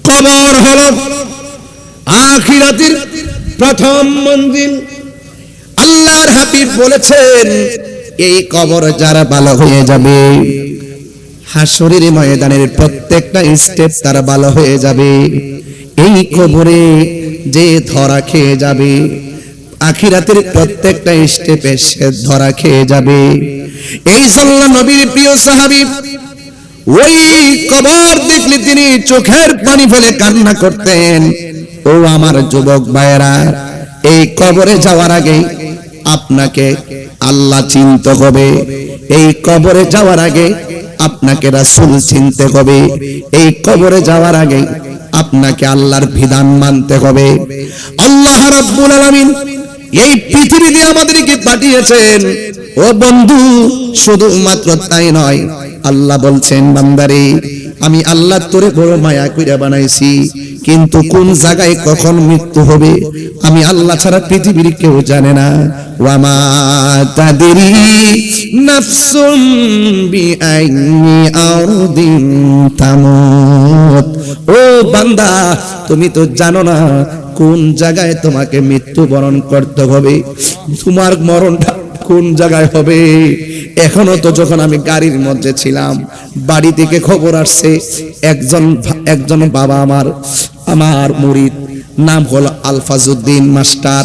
কবর হলো আখিরাতের প্রথম মঞ্জিল। আল্লাহর হাবিব বলেছেন, এই কবর যারা ভালো হয়ে যাবে, হাসরের ময়দানের প্রত্যেকটা স্টেপ তারা ভালো হয়ে যাবে। এই কবরে যে ধরা খেয়ে যাবে, আখিরাতের প্রত্যেকটা স্টেপে সে ধরা খেয়ে যাবে। এই জন্য নবীর প্রিয় সাহাবী ওই কবর দেখলে তিনি চোখের পানি ফেলে কান্না করতেন। ও আমার যুবক ভাইয়েরা, এই কবরে যাওয়ার আগে আপনাকে আল্লাহ চিনতে হবে। এই কবরে যাওয়ার আগে আপনাকে রাসূল চিনতে হবে। এই কবরে যাওয়ার আগে আপনাকে আল্লাহর বিধান মানতে হবে। আল্লাহ রাব্বুল আলামিন এই পৃথিবীতে আমাদেরকে পাঠিয়েছেন। ও বন্ধু, শুধুমাত্র তাই নয়, আল্লাহ বলছেন, বান্দারে আমি আল্লাহ তোরে বড় মায়া কইরা বানাইছি, কিন্তু কোন জায়গায় কখন মৃত্যু হবে আমি আল্লাহ ছাড়া পৃথিবীর কেউ জানে না। ওয়ামা তাদরি নাফসুম বিআইয়ি আরদিন তামুত। ও বান্দা, তুমি তো জানো না কোন জায়গায় তোমাকে মৃত্যুবরণ করতে হবে, তোমার মরণটা কোন জায়গায় হবে। এখনো তো যখন আমি গাড়ির মধ্যে ছিলাম, বাড়ি থেকে খবর আসছে একজন বাবা আমার মুরিদ, নাম হলো আলফাজউদ্দিন মাস্টার,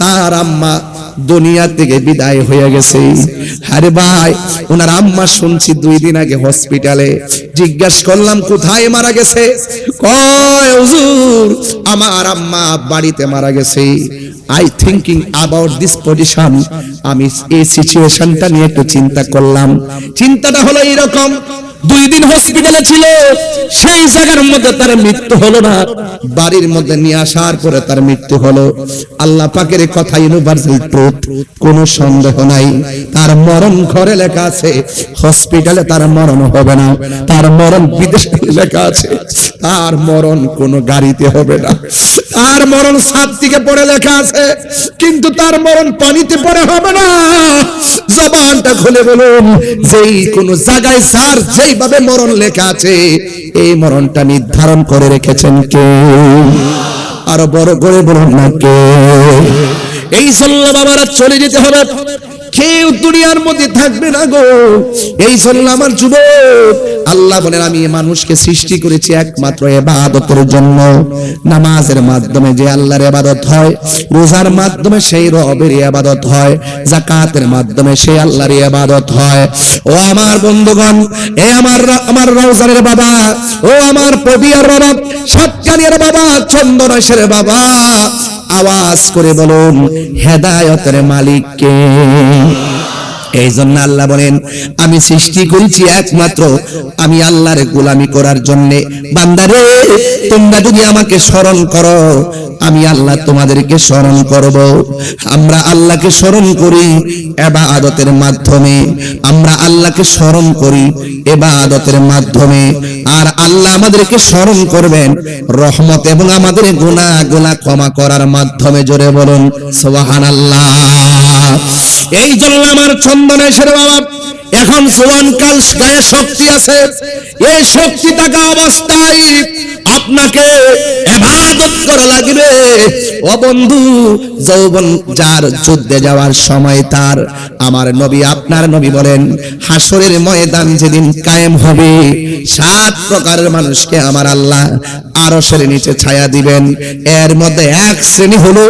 তার আম্মা দুনিয়া থেকে বিদায় হয়ে গেছে। আরে ভাই, ওনার আম্মা শুনছি 2 দিন আগে হসপিটালে। জিজ্ঞেস করলাম কোথায় মারা গেছে, কয় হুজুর আমার আম্মা বাড়িতে মারা গেছে। I thinking about this position, আমি এই সিচুয়েশনটা নিয়ে একটু চিন্তা করলাম। চিন্তাটা হলো এইরকম, 2 দিন হসপিটালে ছিল, সেই জায়গার মধ্যে তার মৃত্যু হলো না, বাড়ির মধ্যে নিয়ে আসার পরে তার মৃত্যু হলো। আল্লাহ পাকের কথা ইউনিভার্সাল ট্রুথ, কোনো সন্দেহ নাই। তার মরণ ঘরে লেখা আছে, হসপিটালে তার মরণ হবে না। তার মরণ বিদেশে লেখা আছে, তার মরণ কোনো গাড়িতে হবে না। তার মরণ ছাদ থেকে পড়ে লেখা আছে, কিন্তু তার মরণ পানিতে পড়ে হবে না। জবানটা খুলে বলুন, যেই কোন জায়গায় যার যেইভাবে মরণ লেখা আছে, এই মরণটা নির্ধারণ করে রেখেছেন কে? আরো বড় করে বলুন না কে? এই জন্য বাবারা চলে যেতে হবে, কেউ দুনিয়ার মধ্যে থাকবে না গো। এই জন্য আমার যুবক, আল্লাহ বলেন আমি মানুষকে সৃষ্টি করেছি একমাত্র ইবাদতের জন্য। নামাজের মাধ্যমে যে আল্লাহর ইবাদত হয়, রোজার মাধ্যমে সেই রবের ইবাদত হয়, যাকাতের মাধ্যমে সেই আল্লাহর ইবাদত হয়। ও আমার বন্ধুগণ, এ আমার রওজানের বাবা, ও আমার পবিয়ার বাবা, সাতকানিয়ার বাবা, চন্দনাশের বাবা, আওয়াজ করে বলুন হেদায়েতের মালিক কে? এই জন্য আল্লাহ বলেন আমি সৃষ্টি করেছি একমাত্র আমি আল্লাহর গোলামি করার জন্য। বান্দারে, তোমরা যদি আমাকে স্মরণ করো, আমি আল্লাহ তোমাদেরকে স্মরণ করব। আমরা আল্লাহকে স্মরণ করি ইবাদতের মাধ্যমে, আমরা আল্লাহকে স্মরণ করি ইবাদতের মাধ্যমে। আর আল্লাহ আমাদেরকে স্মরণ করবেন রহমত এবং আমাদের গুনাহগুলো ক্ষমা করার মাধ্যমে। জোরে বলুন সুবহানাল্লাহ। এই জন্য আমার চন্দনেশের বাবা, এখন জওয়ানকাল, গায়ে শক্তি আছে, এই শক্তি থাকা অবস্থায় আপনাকে ইবাদত করা লাগবে। ও বন্ধু, যৌবন যার যুদ্ধে যাওয়ার সময় তার, আমার নবী আপনার নবী বলেন হাসরের ময়দান যেদিন কায়েম হবে, 7 প্রকারের মানুষকে আমার আল্লাহ আরশের নিচে ছায়া দিবেন। এর মধ্যে এক শ্রেণী হলো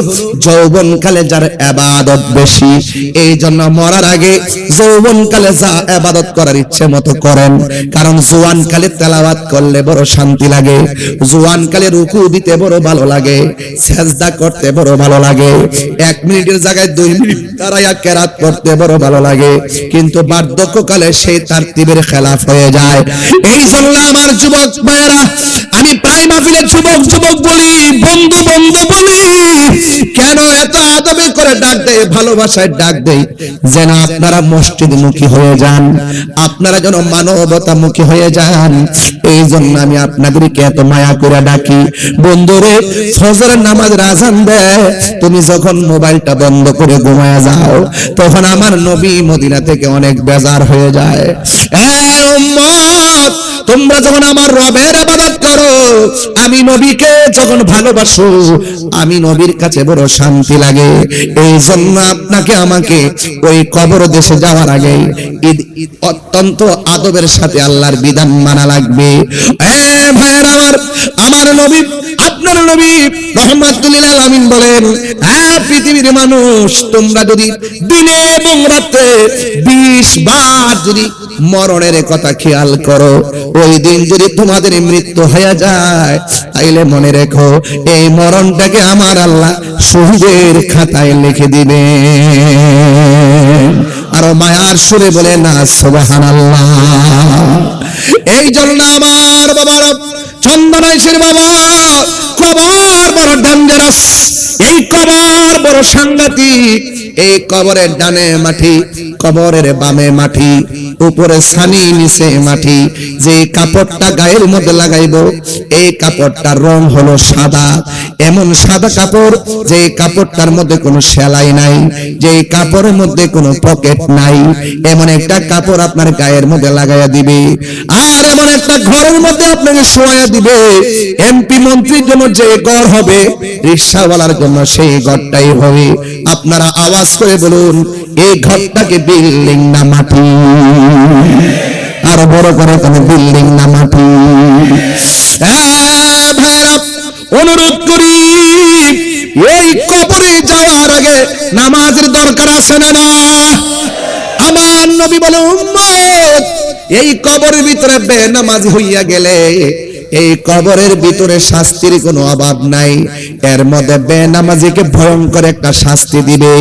যৌবনকালে যার ইবাদত বেশি। এই জন্য মরার আগে যৌবনকালে যা ইবাদত করার ইচ্ছে মতো করেন, কারণ জওয়ানকালে তেলাওয়াত করলে বড় শান্তি লাগে, জওয়ানকালে রুকু দিতে বড় ভালো লাগে, সিজদা করতে বড় ভালো লাগে, 1 মিনিটের জায়গায় 2 মিনিট দাঁড়ায়া কেরাত পড়তে বড় ভালো লাগে, কিন্তু বার্ধক্যকালে সেই তারতিবের খেলাফ হয়ে যায়। এই জন্য আমার যুবক ভাইয়েরা, আমি প্রায় মাহফিলে যুবক বলি, বন্ধু বলি, কেন এত আদবে করে ডাক দেয়, ভালোবাসায় ডাক দেয়, যেন আপনারা মসজিদমুখী হয়ে যান, আপনারা যেন মানবতামুখী হয়ে যান। এই জন্য আমি আপনাদেরকে এত মায়া করে ডাকি। বন্ধুরে, ফজরের নামাজের আযান দেয়, তুমি যখন মোবাইলটা বন্ধ করে ঘুমায়া যাও, তখন আমার নবী মদিনা থেকে অনেক বেজার হয়ে যায়। এ উম্মত, তোমরা যখন আমার রবের ইবাদত করো, আমি নবীকে যখন ভালোবাসো, আমি নবীর কাছে বড় শান্তি লাগে। এই জন্য আপনাকে আমাকে ওই কবর দেশে যাওয়ার আগে অত্যন্ত আদবের সাথে আল্লাহর বিধান মানা লাগবে। ভাইয়েরা আমার নবী, আপনার নবী রাহমাতুল লিল আলামিন বলেন, হ্যাঁ পৃথিবীর মানুষ, তোমরা যদি দিনে এবং রাতে 20 বার যদি মরণের কথা খেয়াল করো, ওই দিন যদি তোমাদের মৃত্যু হয়ে যায়, তাইলে মনে রেখো এই মরণটাকে আমার আল্লাহ শহীদের খাতায় লিখে দিবে। আর মায়ার সুরে বলে না সুবহানাল্লাহ। এই জন্য আমার বাবার চন্দনাইশের বাবা, কবর বড় ডেঞ্জারাস, এই কবর বড় সাংঘাতিক। এই কবরের ডানে মাটি, কবরের বামে মাটি, উপরে ছানি, নিচে মাটি। যে কাপড়টা গায়ের মধ্যে লাগাইবো, এই কাপড়টার রং হলো সাদা, এমন সাদা কাপড় যে কাপড়টার মধ্যে কোনো সেলাই নাই, যে কাপড়ের মধ্যে কোনো পকেট নাই, এমন একটা কাপড় আপনার গায়ের মধ্যে লাগাইয়া দিবে। আর এমন একটা ঘরের মধ্যে আপনাকে শোয়া দিবে। এমপি মন্ত্রীর জন্য যে ঘর হবে, রিকশাওয়ালার জন্য সেই ঘরটাই হবে। আপনারা আওয়াজ করে বলুন, এই ঘরটাকে বিল্ডিং না মাটি? আরো বড় করে কোনো বিল্ডিং না মাটি? ভাইরা অনুরোধ করি, এই কবরে যাওয়ার আগে নামাজের দরকার আছে না না? আমার নবী বলে, উম্মত, এই কবরের ভিতরে বেনামাজি হইয়া গেলে এই কবরের ভিতরে শাস্তির কোনো অভাব নাই। এর মধ্যে বেনামাজিকে ভয়ঙ্কর একটা শাস্তি দিবে।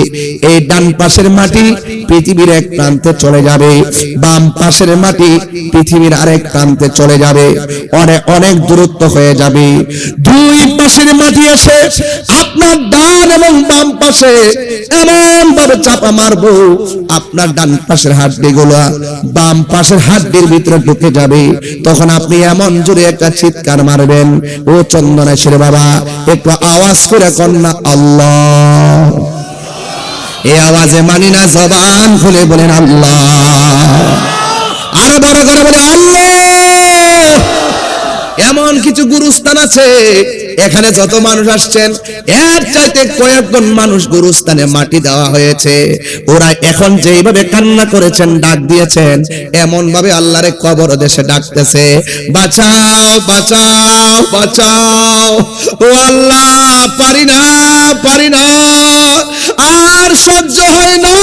এই ডান পাশের মাটি পৃথিবীর এক প্রান্তে চলে যাবে, বাম পাশের মাটি পৃথিবীর আরেক প্রান্তে চলে যাবে, অনেক দূরত্ব হয়ে যাবে। দুই পাশের মাটি এসে আপনার ডান এবং বাম পাশে এমন ভাবে চাপা মারবো, আপনার ডান পাশের হাড্ডিগুলো বাম পাশের হাড্ডির ভিতরে ঢুকে যাবে। তখন আপনি এমন জোরে একটা চিৎকার মারবেন, ও চন্দনেশ্বর বাবা, একটু আওয়াজ করে কন্যা আল্লাহ। এই আওয়াজে মানি না, জবান খুলে বলেন আল্লাহ। আরো বড় করে বলে আল্লাহ। এমন কিছু গুরুস্থান আছে, এখানে যত মানুষ আসছেন এর চাইতে কয়েকজন মানুষ গুরুস্থানে মাটি দেওয়া হয়েছে। ওরা এখন যেইভাবে কান্না করেছেন, ডাক দিয়েছেন, এমন ভাবে আল্লাহরে কবর দেশে ডাকতেছে, বাঁচাও বাঁচাও বাঁচাও, ও আল্লাহ, পারি না পারি না, আর সহ্য হয় না।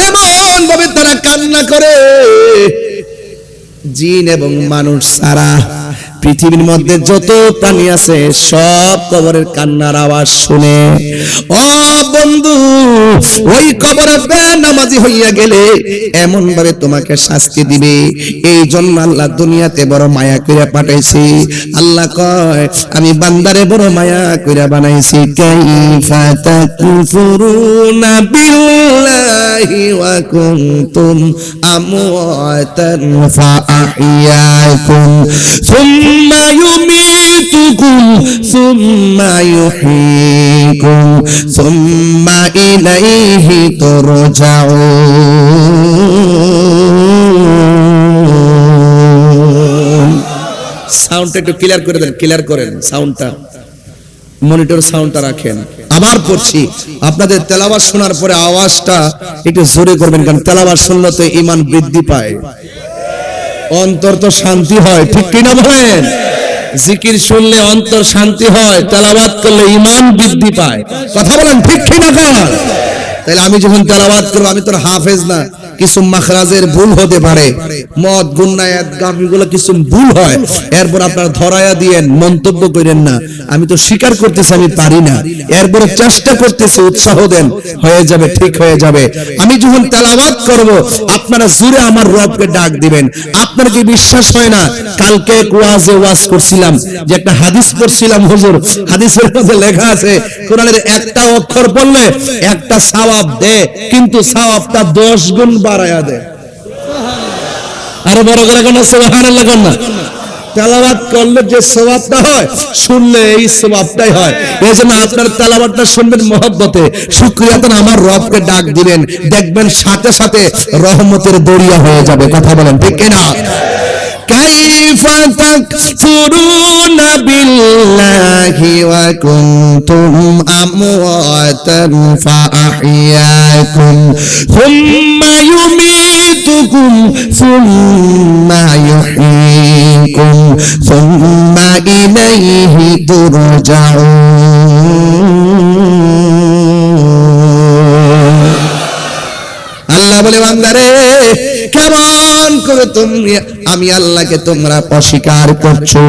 এমন ভাবে তারা কান্না করে, জিন এবং মানুষ সারা পৃথিবীর মধ্যে যত প্রাণী আছে সব কবরের কান্নার আওয়াজ শুনে, ও বন্ধু, ওই কবরে বেনামাজি হইয়া গেলে এমন ভাবে তোমাকে শাস্তি দিবে। এই জন্য আল্লাহ দুনিয়াতে বড় মায়া কইরা পাঠাইছি। আল্লাহ কয়, আমি বান্দারে বড় মায়া কইরা বানাইছি। কাইফা তাকফুরুনা বিল্লাহি ওয়া কুনতুম আমওয়াতান ফাআহইয়াকুম সুম্মা ইউমীতুকুম সুম্মা ইউহয়ীকুম সুম্মা ইলাইহি তুরজাউন। সাউন্ডটা একটু ক্লিয়ার করে দেন, ক্লিয়ার করেন সাউন্ডটা, মনিটর সাউন্ডটা রাখেন। আবার পড়ছি, আপনাদের তেলাওয়াত শোনার পরে আওয়াজটা একটু জোরে করবেন, কারণ তেলাওয়াত শুনলে তো ঈমান বৃদ্ধি পায়, অন্তর তো শান্তি হয়, ঠিক কিনা বলেন? জিকির শুনলে অন্তর শান্তি হয়, তেলাওয়াত করলে ঈমান বৃদ্ধি পায়, কথা বলেন ঠিক কিনা কর? তাহলে আমি যখন তেলাওয়াত করব, আমি তো হাফেজ না, কিছু মাখরাজের ভুল হতে পারে, মদ গুন্নায়াত গাফিগুলো কিছু ভুল হয়, এরপর আপনারা ধরায়া দিয়েন, মন্তব্য করেন না। আমি তো স্বীকার করতেছি আমি পারি না, এরপর চেষ্টা করতেছি, উৎসাহ দেন, হয়ে যাবে, ঠিক হয়ে যাবে। আমি যখন তেলাওয়াত করব, আপনারা জোরে আমার রবকে ডাক দিবেন। আপনার কি বিশ্বাস হয় না? কালকে ওয়াজে ওয়াজ করছিলাম যে একটা হাদিস পড়ছিলাম, হুজুর, হাদিসের মধ্যে লেখা আছে কোরআনের একটা অক্ষর পড়লে একটা সওয়াব দেয়, কিন্তু সওয়াবটা 10 গুণ বাড়ায়া দেয়। আরো বড় করে কোন সুবহানাল্লাহ কোন না? তেলাওয়াত করলে যে সওয়াবটা হয়, শুনলে এই সওয়াবটাই হয়। এই জন্য আপনার তেলাওয়াতটা শুনবেন মহব্বতে, শুকরিয়াতেন আমার রবকে ডাক দিবেন, দেখবেন সাথে সাথে রহমতের দরিয়া হয়ে যাবে। কথা বলেন ঠিক কিনা? কাইফা তাকফুরুনা বিল্লাহি ওয়া কুনতুম আমওয়াতান ফাআহইয়াকুম সুম্মা ইউমীতুকুম সুম্মা ইউহয়ীকুম সুম্মা ইলাইহি তুরজাউন। আল্লাহ বলে, বান্দারে কেমন করে তুমি আমি আল্লাহকে তোমরা অস্বীকার করছো?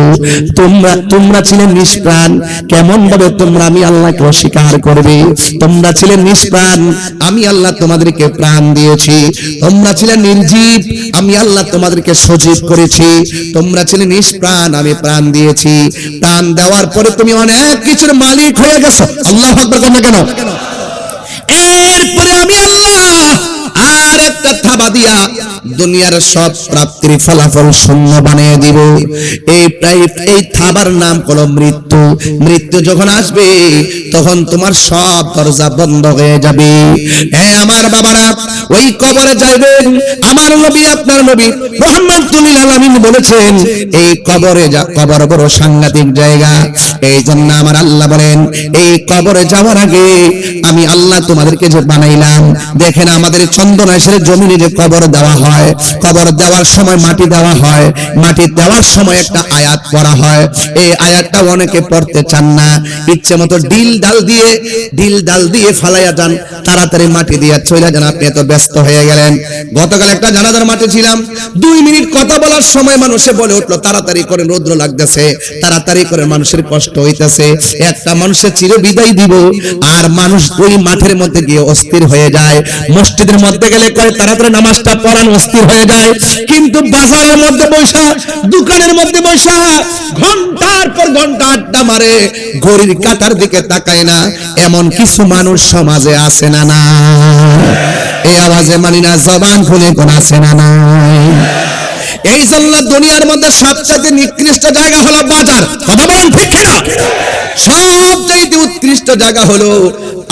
তোমরা ছিলে নিষ্প্রাণ, কেমন ভাবে তোমরা আমি আল্লাহকে অস্বীকার করবে? তোমরা ছিলে নিষ্প্রাণ, আমি আল্লাহ তোমাদেরকে প্রাণ দিয়েছি। তোমরা ছিলে নির্জীব, আমি আল্লাহ তোমাদেরকে সজীব করেছি। তোমরা ছিলে নিষ্প্রাণ, আমি প্রাণ দিয়েছি। প্রাণ দেওয়ার পরে তুমি অনেক কিছুর মালিক হয়ে গেছো। আল্লাহু আকবার না কেন? এরপরে আমি আল্লাহ আর একটা থাবা দিয়া দুনিয়ার সব প্রাপ্তির ফলাফল শূন্য বানিয়ে দিব। এই থাবার নাম হলো মৃত্যু। মৃত্যু যখন আসবে তখন তোমার সব দরজা বন্ধ হয়ে যাবে। আমার বাবারা, ওই কবরে যাইবেন। আমার নবী, আপনার নবী রাহমাতুল লিল আলামিন বলেছেন, এই কবর বড় সাংঘাতিক জায়গা। এই জন্য আমার আল্লাহ বলেন, এই কবরে যাওয়ার আগে আমি আল্লাহ তোমাদেরকে যে বানাইলাম, দেখেন আমাদের চন্দনাইশের জমিনে যে কবর দেওয়া হয়, কবর দেওয়ার সময় মাটি দেওয়া হয়, মাটি দেওয়ার সময় একটা আয়াত পড়া হয়। এই আয়াতটা অনেকে পড়তে চান না, ইচ্ছে মতো ডিল ডাল দিয়ে ফালাইয়া যান, তাড়াতাড়ি মাটি দিয়ে চলে যান, আপনি এত ব্যস্ত হয়ে গেলেন। গতকাল একটা জানাজার মাঠে ছিলাম, 2 মিনিট কথা বলার সময় মানুষে বলে উঠলো, তাড়াতাড়ি করে রৌদ্র লাগতেছে, তাড়াতাড়ি করে মানুষের কষ্ট হইতেছে। একটা মানুষের চির বিদায় দিব, আর মানুষ ওই মাঠের মধ্যে গিয়ে অস্থির হয়ে যায়। মসজিদের মধ্যে গেলে কয় তাড়াতাড়ি নামাজটা পড়ান, অস্থির হয়ে যায়। কিন্তু বাজারের মধ্যে বৈশা, দোকানের মধ্যে বৈশা ঘন্টার পর ঘন্টা আড্ডা মারে, ঘড়ির কাঁটার দিকে তাকায় না। এমন কিছু মানুষ সমাজে আছে না? না, এই আওয়াজে মানি না, জবান খুলে কোন আছে না? নাই। এই জন্য দুনিয়ার মধ্যে সবচেয়ে নিকৃষ্ট জায়গা হলো বাজার। কথা বলেন ঠিক কিনা? সবচেয়ে উৎকৃষ্ট জায়গা হলো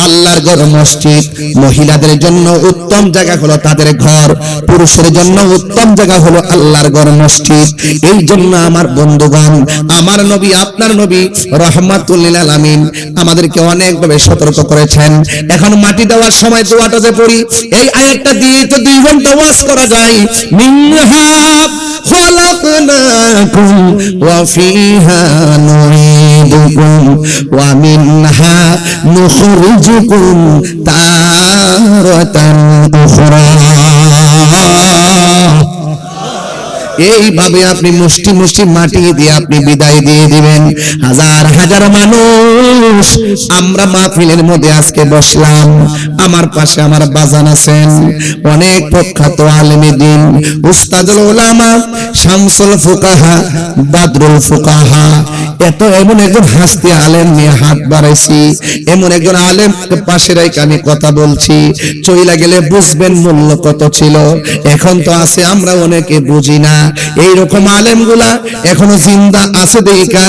আল্লাহর ঘর, মসজিদ। মহিলাদের জন্য উত্তম জায়গা হলো তাদের ঘর, পুরুষের জন্য উত্তম জায়গা হলো আল্লাহর ঘর, মসজিদ। এই জন্য আমার বন্ধুগণ, আমার নবী, আপনার নবী রাহমাতুল লিল আলামিন আমাদেরকে অনেকভাবে সতর্ক করেছেন। এখন মাটি দেওয়ার সময় দোয়াটাতে পড়ি, এই আয়াতটা দিয়ে তো 2 ঘন্টা ওয়াজ করা যায়। মিনহা খালাকনাকুম ওয়া ফিহা নুঈদুকুম ওয়া মিনহা নুখরিজুকুম তারাতান উখরা। এইভাবে আপনি মুষ্টি মুষ্টি মাটি দিয়ে আপনি বিদায় দিয়ে দিবেন। হাজার হাজার মানুষ আমরা মাহফিলের মধ্যে আজকে বসলাম, আমার পাশে আমার বাজান আছেন, অনেক প্রখ্যাত আলেমে দ্বীন, উস্তাদুল উলামা, শামসুল ফুকাহা, বাদরুল ফুকাহা। এমন একজন হাসতি আলেম নিয়ে হাত বাড়াইছি, এমন একজন আলেম পাশে রেখে আমি কথা বলছি। চইলা গেলে বুঝবেন মূল্য কত ছিল। এখন তো আছে, আমরা অনেকে বুঝি না। এইরকম আলেম গুলা এখনো জিন্দা আছে দেখা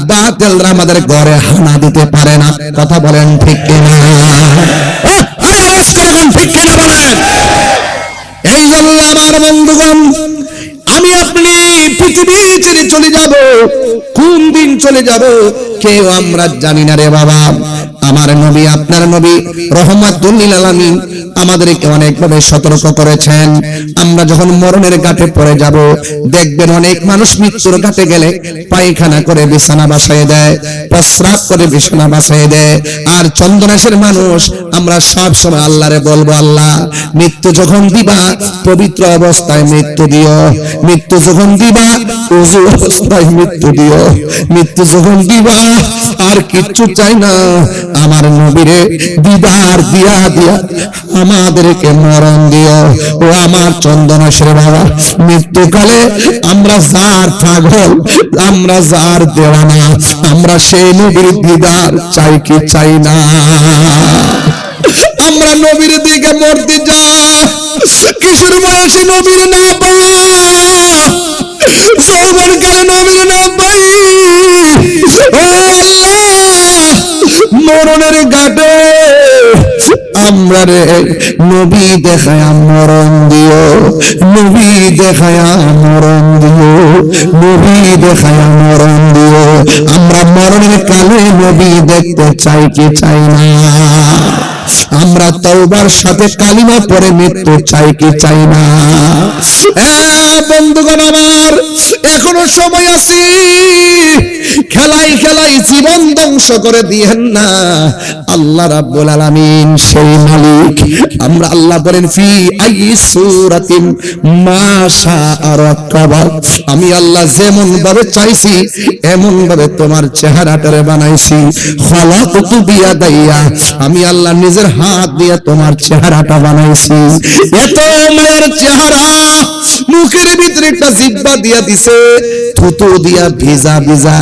বাতিলরা আমাদের ঘরে হানা দিতে পারে না। কথা বলেন ঠিক কিনা? ঠিক কিনা বলেন? এই জন্য আমার বন্ধুগণ, আমি আপনি পৃথিবী ছেড়ে চলে যাব, কোন দিন চলে যাব কেউ আমরা জানি না রে বাবা। আমার নবী, আপনার নবী রাহমাতুল লিল আলামিন আমাদেরকে অনেকভাবে সতর্ক করেছেন। আমরা যখন মরণের ঘাটে পড়ে যাব, দেখবেন অনেক মানুষ মৃত্যুর ঘাটে গেলে পায়খানা করে বিছানা বাসায় দেয়, প্রস্রাব করে বিছানা বাসায় দেয়। আর চন্দনাশের মানুষ আমরা সব সময় আল্লাহরে বলবো, আল্লাহ মৃত্যু যখন দিবা পবিত্র অবস্থায় মৃত্যু দিও, মৃত্যু যখন দিবা ওযু অবস্থায় মৃত্যু দিও, মৃত্যু যখন দিবা আর কিচ্ছু চাই না, আমার নবীরে দিদার দিয়া দিয়া আমাদেরকে মরণ দিও। ও আমার চন্দনাশের বাবা, মৃত্যুকালে আমরা যার পাগল, আমরা যার দেওয়ানা, আমরা সেই নবীর দিদার চাই কি চাই না? আমরা নবীর দিকে মরতে যাই, কিশোর বয়সে নবীর না পাওয়া যৌবনকালে নবীর নাম পাই, ও আল্লাহ মরণের ঘাটে আমরা রে নবী দেখায়া মরণ দিও, নবী দেখায়া মরণ দিও, নবী দেখায়া মরণ দিও। আমরা মরণের কালে নবী দেখতে চাই কি চাই না? আমরা তওবার সাথে কালিমা পড়ে মৃত্যু চাই কি চাই না? বন্ধুগণ আমার, এখনো সময় আছে, খেলাই খেলাই জীবন ধ্বংস করে দিয়েন না। আল্লাহ রাব্বুল আলামিন সেই মালিক। আমরা আল্লাহ বলেন ফি আইয়ি সূরাতিন মা শাআ রাক্কাবা, আমি আল্লাহ যেমন ভাবে চাইছি এমন ভাবে তোমার চেহারাটারে বানাইছি। খালাকতু বিয়াদাইয়া, আমি আল্লাহ নিজের হাত দিয়ে তোমার চেহারাটা বানাইছি। এত মায়ের চেহারা, মুখের ভিতরে একটা জিহ্বা দিয়া দিছে, থুতু দিয়া ভিজা ভিজা।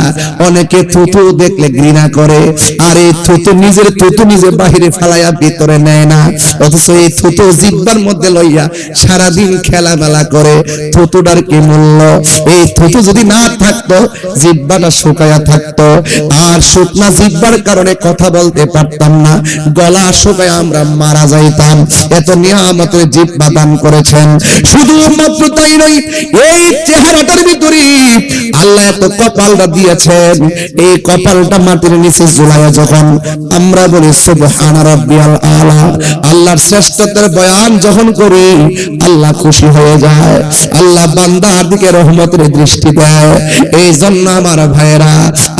অনেকে থুতু দেখলে ঘৃণা করে, আর এই থুতু নিজের থুতু নিজে বাহিরে ফেলাইয়া ভিতরে নেয় না, অথচ এই থুতু জিহ্বার মধ্যে লইয়া সারাদিন খেলামেলা করে। থুতুটার কি মূল্য? এই থুতু যদি না থাকতো, জিহ্বাটা শুকায়া থাকতো, আর শুকনা জিহ্বার কারণে কথা বলতে পারতাম না, গলা শুকায়া আমরা মারা যাইতাম। এত নিয়ামতের জিহ্বা দান করেছেন। শুধুমাত্র তাই নয়, এই চেহারাটার ভিতরে আল্লাহ এত কপালটা দিয়েছেন, এই কপালটা মাটির নিচে ঝুলাইয়া যখন আমরা বলি সুবহান রাব্বিয়াল আলা, আল্লাহর শ্রেষ্ঠত্বের বয়ান যখন করি, আল্লাহ খুশি হয়ে যায়, আল্লাহ বান্দার দিকে রহমতের দৃষ্টি দেয়। এই জন্য আমার ভাইয়েরা,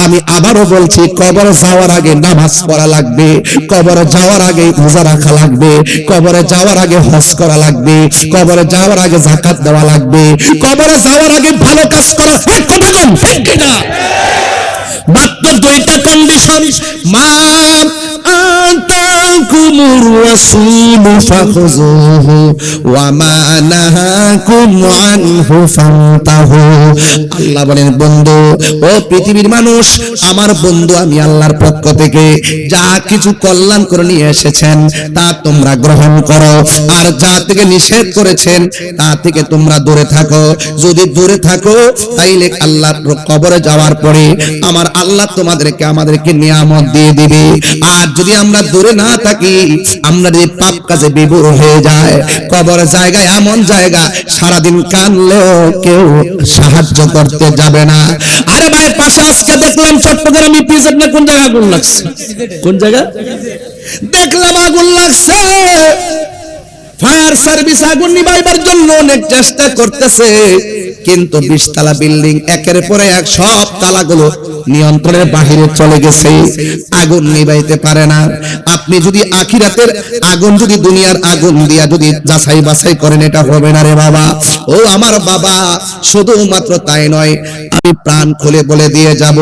আমি আবারও বলছি, কবর যাওয়ার আগে নামাজ পড়া লাগবে, কবরে যাওয়ার আগে রোজা রাখা লাগবে, কবরে যাওয়ার আগে হজ করা লাগবে, কবরে যাওয়ার আগে যাকাত দেওয়া লাগবে, কবরে যাওয়ার আগে ভালো কাজ করা। কথা বল ঠিক কিনা? মাত্র দুইটা কন্ডিশন। মা আতাকুমুর রাসূলু ফাখুযুহু ওয়া মা নাহাকুম আনহু ফান্তাহু। আল্লাহ বলেন, বন্ধু, ও পৃথিবীর মানুষ, আমার বন্ধু আমি আল্লাহর পক্ষ থেকে যা কিছু কল্যাণ করে নিয়ে এসেছেন তা তোমরা গ্রহণ করো, আর যা থেকে নিষেধ করেছেন তা থেকে তোমরা দূরে থাকো। যদি দূরে থাকো, তাইলে আল্লাহর কবরে যাওয়ার পরে আমার আল্লাহ আমাদেরকে নিয়ামত দিয়ে দিবে। আর যদি আমরা দূরে না থাকি, আমরা যদি পাপ কাজে বিভোর হয়ে যায়, কবরের জায়গায় এমন জায়গা, সারাদিন কানলেও কেউ সাহায্য করতে যাবে না। আরে ভাই, পাশে আজকে দেখলাম চট্টগ্রামে পিছনে কোন জায়গা আগুন লাগছে, কোন জায়গা দেখলাম আগুন লাগছে। ফায়ার সার্ভিস আগুন নিভাইবার জন্য অনেক চেষ্টা করতেছে, কিন্তু 20 তলা বিল্ডিং একের পরে এক, সব তালাগুলো নিয়ন্ত্রণের বাহিরে চলে গেছে, আগুন নিভাইতে পারে না। আপনি যদি আখিরাতের আগুন যদি দুনিয়ার আগুন দিয়া যদি যাচাই বাছাই করেন, এটা হবে না রে বাবা। ও আমার বাবা, শুধুমাত্র তাই নয়, আমি প্রাণ খুলে বলে দিয়ে যাব,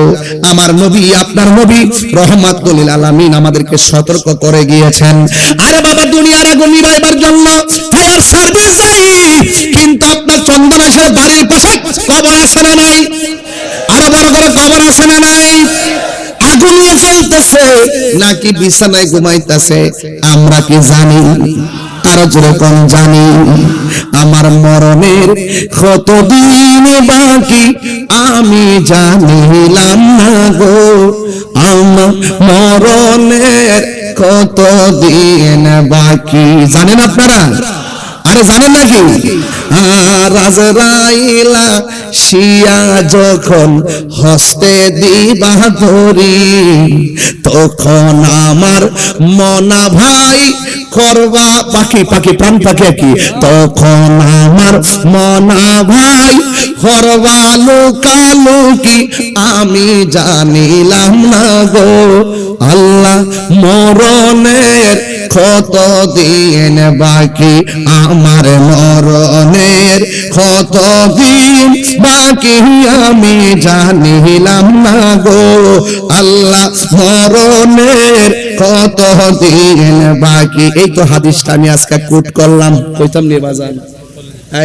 আমার নবী, আপনার নবী রহমাতুল লিল আলামিন আমাদেরকে সতর্ক করে গিয়েছেন। আরে বাবা, দুনিয়ার আগুন নিভাইবার জন্য ফায়ার সার্ভিস যাই, কিন্তু আপনার চন্দনেশ্বর বাড়ির পাশে কবর আছে না নাই? আরো বড় করে কবর আছে না নাই? আগুন নিয়ে চলতেছে নাকি বিছানায় ঘুমাইতেছে আমরা কি জানি? আরো যেরকম জানি, আমার মরণের কতদিন বাকি আমি জানিলাম না গো, আমার মরণের কতদিন বাকি। জানেন আপনারা? আরে জানেন নাকি? আর আজরাইলা শিয়া যখন হস্তে দিবা ধরি, তখন আমার মনা ভাই করবা পাখি, পাখি প্রাণ পাখি কি, তখন আমার মনা ভাই করবা লুকালুকি আমি জানিলাম না গো, আল্লাহ মরণের কতদিন বাকি, আমার মরণের কতদিন বাকি আমি জানিলাম না গো, আল্লাহ মরণের কতদিন বাকি। এই তো হাদিসটা আমি আজকে কোট করলাম, কইতাম নি বাজান?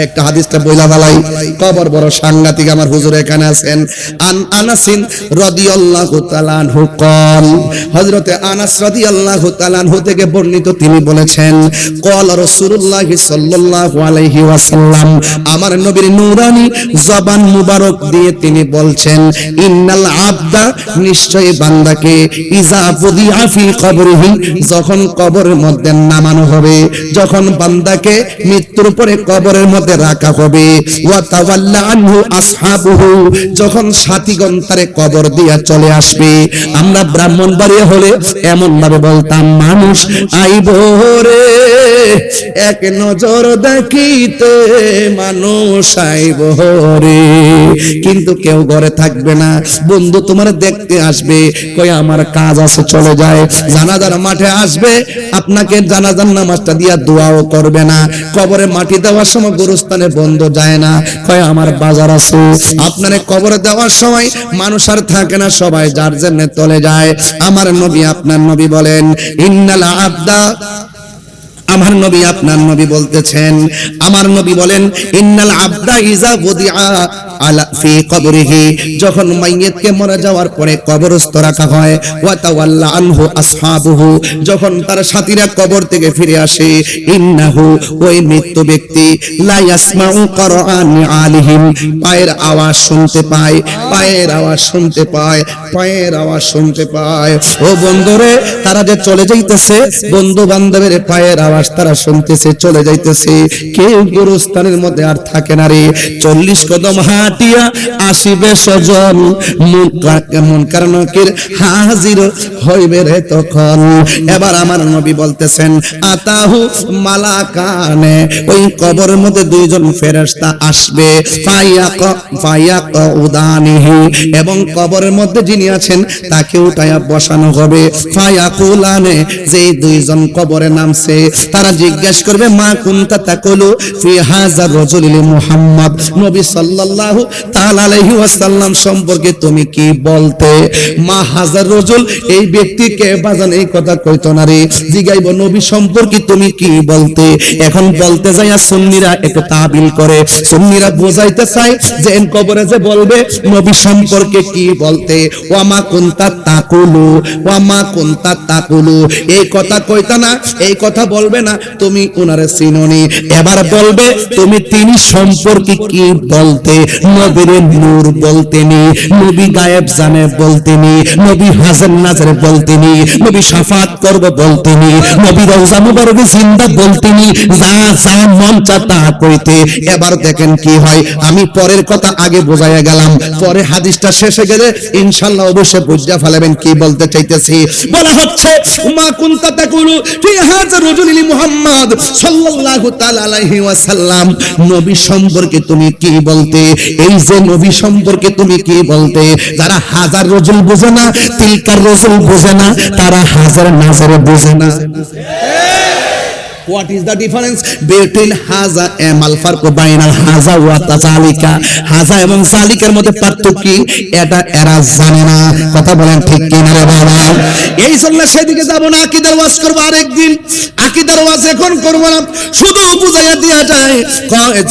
একটা হাদিসটা বইলা বালাই, কবর বড় সাংঘাতিক। আমার হুজুর এখানে আছেন। আন আনাসিন রাদিয়াল্লাহু তাআলা আনহু قال, হযরতে আনাস রাদিয়াল্লাহু তাআলা আনহু থেকে বর্ণিত, তিনি বলেছেন قال রাসূলুল্লাহ সাল্লাল্লাহু আলাইহি ওয়াসাল্লাম, আমার নবীর নূরানি জবান মুবারক দিয়ে তিনি বলছেন, ইন্নাল আবদা, নিশ্চয়ই বান্দাকে, ইজা বুদিআ ফি কবরিহি, যখন কবরের মধ্যে নামানো হবে, যখন বান্দাকে মৃত্যুর পরে কবরের মধ্যে রাখা হবে, ওয়া তাওয়াল্লা আনহু আসহাবুহু, যখন সাথীগণ তারে কবর দিয়া চলে আসবে। আমরা ব্রাহ্মণবাড়িয়া হলে এমন ভাবে বলতাম, মানুষ আইব রে এক নজর দেখিতে, মানুষ আইব রে, কিন্তু কেউ ঘরে থাকবে না। বন্ধু তোমার দেখতে আসবে, কই আমার কাজ আছে, চলে যায়। জানাজার মাঠে আসবে, আপনাকে জানাজার নামাজটা দিয়া দোয়াও করবে না। কবরে মাটি দেওয়ার সময় গোরস্থানে বন্ধ যায় না, কয় আমার বাজার আছে। আপনারে কবরে দেওয়ার সময় মানুষ আর থাকে না, সবাই যার জন্য চলে যায়। আমার নবী, আপনার নবী বলেন, ইন্নাল আবদা, আমার নবী, আপনার নবী বলতেছেন, আমার নবী বলেন, ইন্নাল আবদা ইজা বুদিআ আলা ফি কবরিহি, যখন মাইয়িতকে মরে যাওয়ার পরে কবরস্থ রাখা হয়, ওয়া তাওয়াল্লা আনহু আসহাবুহু, যখন তার সাথীরা কবর থেকে ফিরে আসে, ইন্নাহু, ওই মৃত্যু ব্যক্তি, লা ইয়াসমাউ কুরআন আলিহিম, পায়ের আওয়াজ শুনতে পায়, পায়ের আওয়াজ শুনতে পায়, পায়ের আওয়াজ শুনতে পায়। ও বন্ধুরে, তারা যে চলে যাইতেছে, বন্ধু বান্ধবের পায়ের আওয়াজ তারা শুনতেছে, চলে যাইতেছে। কেউ গোরস্থানের মধ্যে আর থাকে না রে। 40 কদম হাঁটিয়া আসিবে স্বজন, মুনকার নাকির হাজির হইবে রে তখন। এবার আমার নবী বলতেছেন, আতাহু মালাকানে, ওই কবরের মধ্যে দুইজন ফেরেশতা আসবে, ফায়াকুদানিহি, এবং কবরের মধ্যে যিনি আছেন তাকে উঠায়া বসানো হবে। ফায়াকুলানে, যেই দুইজন কবরে নামছে, তারা জিজ্ঞাসা করবে, মা কুনতা তাকুলু ফি হাযার রাজুলিল মুহাম্মদ, নবী সাল্লাল্লাহু তাআলা আলাইহি ওয়াসাল্লাম সম্পর্কে তুমি কি বলতে? মা হাযার রাজুল, এই ব্যক্তিকে বাজান এই কথা কইতো না রে, জিগাইব নবী সম্পর্কে তুমি কি বলতে। এখন বলতে যাইয়া সুন্নিরা একটু তাবিল করে, সুন্নিরা বোঝাইতে চায় যে কবরে যে বলবে নবী সম্পর্কে কি বলতে, ওয়া মা কুনতা তাকুলু, ওয়া মা কুনতা তাকুলু, এই কথা কইতা না, এই কথা বলবে না, তুমি উনারে চিনোনি। এবার বলবে তুমি তিনি সম্পর্কে কি বলতে, নবীর নূর বলতেনি, নবী গায়েব জানে বলতেনি, নবী হাজার নাজারে বলতেনি, নবী শাফাত করবে বলতেনি, নবী রওজা মুবারকে জিন্দা বলতেনি, যা যা মন চা তা কইতে। এবার দেখেন কি হয়, আমি পরের কথা আগে বোঝাইয়া গেলাম, পরে হাদিসটা শেষে গেলে ইনশাআল্লাহ অবশ্যই বুঝতে ফেলবেন কি বলতে চাইতেছি। বলা হচ্ছে, মা কুনতা তাকুলু ফি হাযার রাজুলিল মুহাম্মদ সাল্লাল্লাহু তাআলা আলাইহি ওয়াসাল্লাম, নবী সম্পর্কে তুমি কি বলতে। এই যে নবী সম্পর্কে তুমি কি বলতে, যারা হাজার রাজুল বোঝে না, তিলকার রাজুল বোঝে না, তারা হাজার নাজার বোঝে না। What is the difference between haza and al-farqu bainal haza wa tazalika? হাজা এবং জালিকার মধ্যে পার্থক্য কি, এটা এরা জানে না। কথা বলেন ঠিক কি না রে বাবা? এই জন্য সেদিকে যাব না, আকীদার ওয়াজ করব আরেকদিন। আকীদার ওয়াজ এখন করব না, শুধু বুঝাইয়া দিয়া যায়।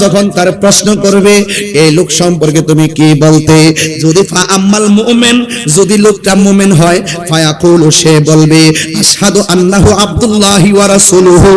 যখন তার প্রশ্ন করবে এই লোক সম্পর্কে তুমি কি বলতে, যদি ফা আম্মাল মুমিন, যদি লোকটা মুমিন হয়, ফায়াকুলু, সে বলবে, আশহাদু আন্নাহু আব্দুল্লাহি ওয়া রাসূলুহু,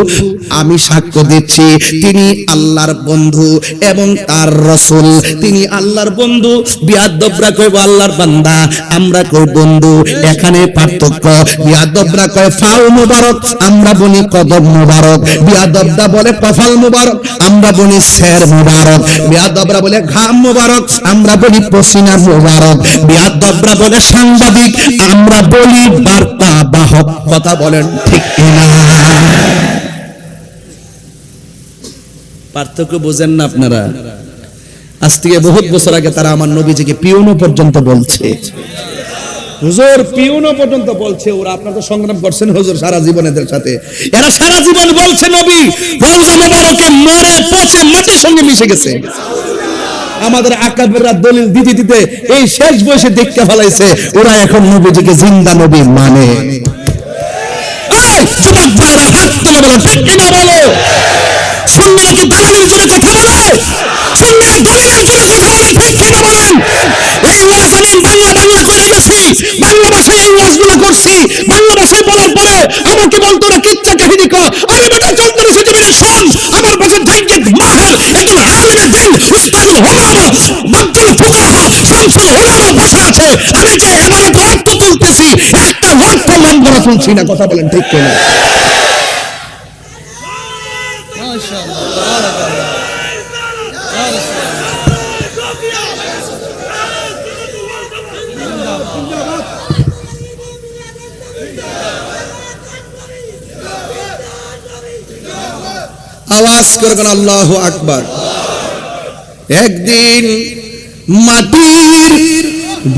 আমি সাক্ষ্য দিচ্ছি তিনি আল্লাহর বন্ধু এবং তার রাসূল। তিনি আল্লাহর বন্ধু, বিয়াদবরা কইব আল্লাহর বান্দা, আমরা কই বন্ধু। এখানে পার্থক্য, বিয়াদবরা কয় ফাও মুবারক, আমরা বলি কদম মুবারক। বিয়াদবরা বলে কফাল মুবারক, আমরা বলি সের মুবারক। বিয়াদবরা বলে ঘাম মুবারক, আমরা বলি পসিনা মুবারক। বিয়াদবরা বলে সাংবাদিক, আমরা বলি বার্তা বাহক। কথা বলেন ঠিক কিনা? পার্থক্য বোঝেন না আপনারা? আজ থেকে বহুত বছর আগে তারা আমার নবীজিকে পিওনো পর্যন্ত বলছে, হুজুর পিওনো পর্যন্ত বলছে। ওরা আপনারা তো সংগ্রাম করছেন হুজুর সারা জীবন এদের সাথে, এরা সারা জীবন বলছে নবী রওজা মুবারকে মরে পচে মাটির সঙ্গে মিশে গেছে। আমাদের আকাবেররা দলিল দিতে দিতে এই শেষ বয়সে দেখতে ফেলাইছে, ওরা এখন নবীজিকে জিন্দা নবী মানে। এই যুবক ভাইরা হাত তুলে বলো ঠিক কিনা বলো? সুন্নাহ কি দালালের জন্য কথা বলে? সুন্নাহ দলিলের জন্য কথা বলে, ঠিক কিনা বলেন? এই ওয়াজ আমি বাংলা করে গেছি, বাংলা ভাষায় এই ওয়াজগুলো করছি। বাংলা ভাষায় বলার পরে আমাকে বলতো না কিচ্ছা কাহিনী কর, আরে বেটা চন্দ্রের সিটিভিনে শোন, আমার পাশে জাইদ মাহের একজন আলেম দিন উস্তাদুল উলামা আব্দুল ফুকাহা শামসুল উলামা ভাষা আছে। আমি যে 11 ওয়াক্ত তুলতেছি, একটা ওয়াক্ত মন করে তুলছি না, কথা বলেন ঠিক কিনা? আওয়াজ করবেন আল্লাহু আকবার। একদিন মাটির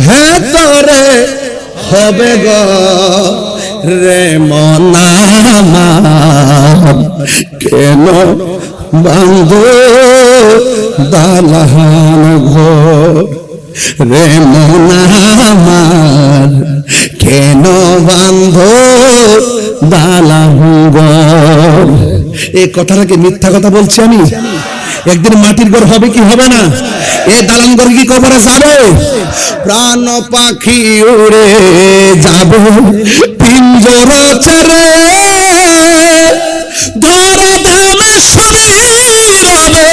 ভেতরে হবে গো রে মনা আমার, কেন বাঁধো দালান ঘর রে মনা আমার, কেন বাঁধো দালান ঘর। এই কথাটাকে মিথ্যা কথা বলছি আমি? একদিন মাটির ঘর হবে কি হবে না? এ দালান ঘর কি কবরে যাবে? প্রাণ পাখি উড়ে যাবে পিঞ্জরা ছেড়ে, ধরা দেবে শুনে রবে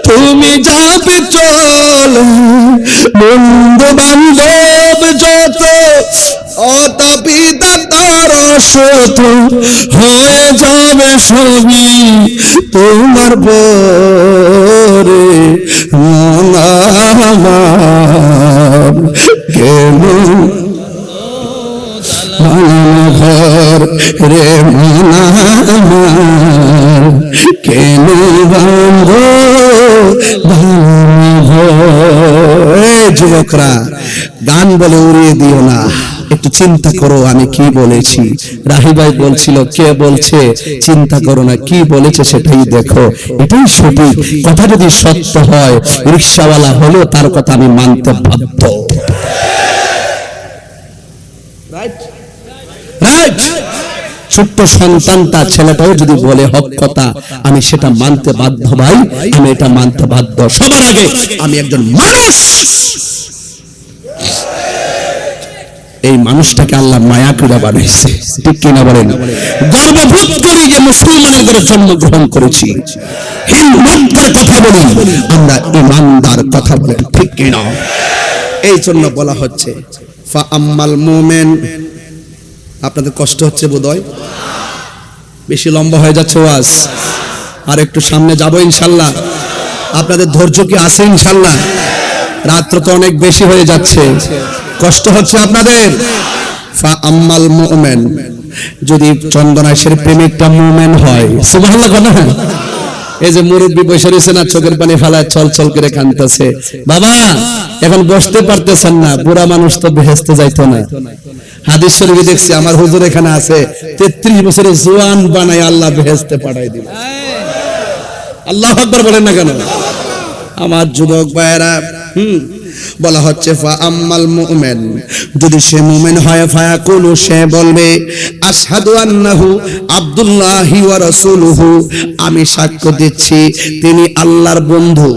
তুমি যাবে চল, বন্ধু বান্ধব যত অতাপিতা তার শত্রু হয়ে যাবে সবই তোমার পরে মন আমার, কেমন ঘর রে মন আমার, কেন বান্ধ যুবকরা গান বলে উড়িয়ে দিও না, একটু চিন্তা করো আমি কি বলেছি। রাহি ভাই বলছিল কে বলছে চিন্তা করো না, কি বলেছে সেটাই দেখো, এটাই সঠিক কথা। যদি সত্য হয় রিকশাওয়ালা হলেও তার কথা আমি মানতে বাধ্য। ছোট্ট সন্তানটা ছেলেটাও যদি বলে হক কথা, আমি সেটা মানতে বাধ্য ভাই, আমি এটা মানতে বাধ্য। সবার আগে আমি একজন মানুষ, এই মানুষটাকে আল্লাহ মায়া করে বানাইছে, ঠিক কিনা বলেন? গর্ববোধ করি যে মুসলমানের ঘরে জন্মগ্রহণ করেছি। হিন্দুদের কথা বলি, আমরা ইমানদার কথা বলি, ঠিক কিনা? এই জন্য বলা হচ্ছে ফা আম্মাল মুমিন। আপনাদের কষ্ট হচ্ছে বোধহয়, বেশি লম্বা হয়ে যাচ্ছে ওয়াজ, আর একটু সামনে যাব ইনশাআল্লাহ। আপনাদের ধৈর্য কি আছে ইনশাআল্লাহ? রাত্র তো অনেক বেশি হয়ে যাচ্ছে, কষ্ট হচ্ছে আপনাদের। ফা আম্মাল মুমিন, যদি চন্দনাইশের প্রেমিকটা মুমিন হয়, সুবহানাল্লাহ কথা। এই যে মুরব্বী বসে রয়েছে না, চোখের পানি ফালায় চল চল করে কাঁদতেছে, বাবা এখন বসতে পারতেছেন না, বুড়া মানুষ তো বেহেশতে যাইতো না। হাদিস শরীফে দেখছি, আমার হুজুর এখানে আছে, 33 বছরের জওয়ান বানায় আল্লাহ বেহেশতে পাঠাই দিল। আল্লাহু আকবার বলেন না কেন? আমার যুবক ভাইয়েরা, বলা হচ্ছে ফা আম্মাল মুমিন, যদি সে মুমিন হয় ফায়াকুলু, সে বলবে আশহাদু আন্নাহু আব্দুল্লাহি ওয়া রাসূলুহু, আমি সাক্ষ্য দিচ্ছি তিনি আল্লাহর বন্ধু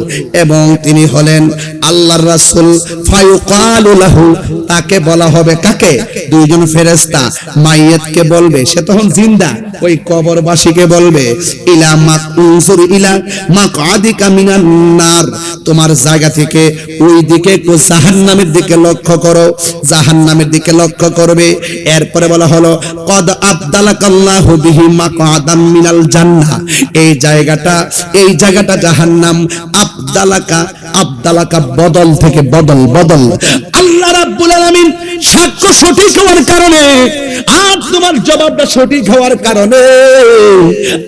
এবং তিনি হলেন আল্লাহর রাসূল। ফায়ুকালু লাহু, তাকে বলা হবে, কাকে? দুইজন ফেরেশতা মাইয়াতকে বলবে, সে তখন জিন্দা, ওই কবরবাসীকে বলবে ইলা মাকুনজুর ইলা মাকআদিকা মিনান নার, তোমার জায়গা থেকে ওই দিকে জাহান্নামের দিকে লক্ষ্য করো, জাহান্নামের দিকে লক্ষ্য করবে। এরপরে বলা হলো কদ আবদালাকাল্লাহু বিহি মাকআদাম মিনাল জান্নাহ, এই জায়গাটা জাহান্নাম। আবদালাকা বদল থেকে বদল। আল্লাহ রাব্বুল আলামিন সাক্ষ্য সঠিক হওয়ার কারণে আর তোমার জবাবটা সঠিক হওয়ার কারণে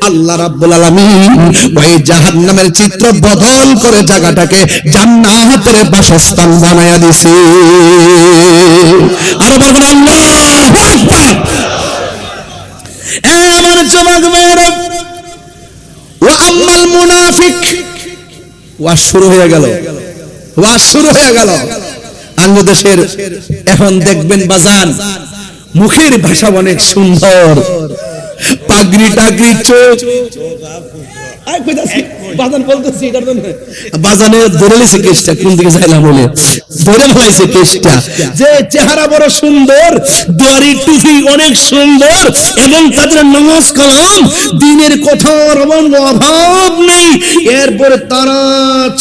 আল্লাহ রাব্বুল আলামিন ওই জাহান্নামের চিত্র বদল করে জায়গাটাকে জান্নাতের বাসস্থান বানায়া দিয়েছে। আর বলবেন আল্লাহু আকবার। আমার যুবক ভাইরা, ওয়া আম্মাল মুনাফিক, ওয়াজ শুরু হয়ে গেল। বাংলাদেশের এখন দেখবেন বাজান, মুখের ভাষা অনেক সুন্দর, পাগড়ি টাগড়ি চোখ, আই কইতাছি বাজান বলতেছি এটার জন্য বাজানে ধরে লিছে কেসটা কোন দিকে যাইলাম বলে ধরে ফলাইছে কেসটা যে চেহারা বড় সুন্দর, দাড়ি টুপি অনেক সুন্দর এবং তাদের নামাজ কালাম দ্বীনের কথার অভাব নেই, এরপরে তারা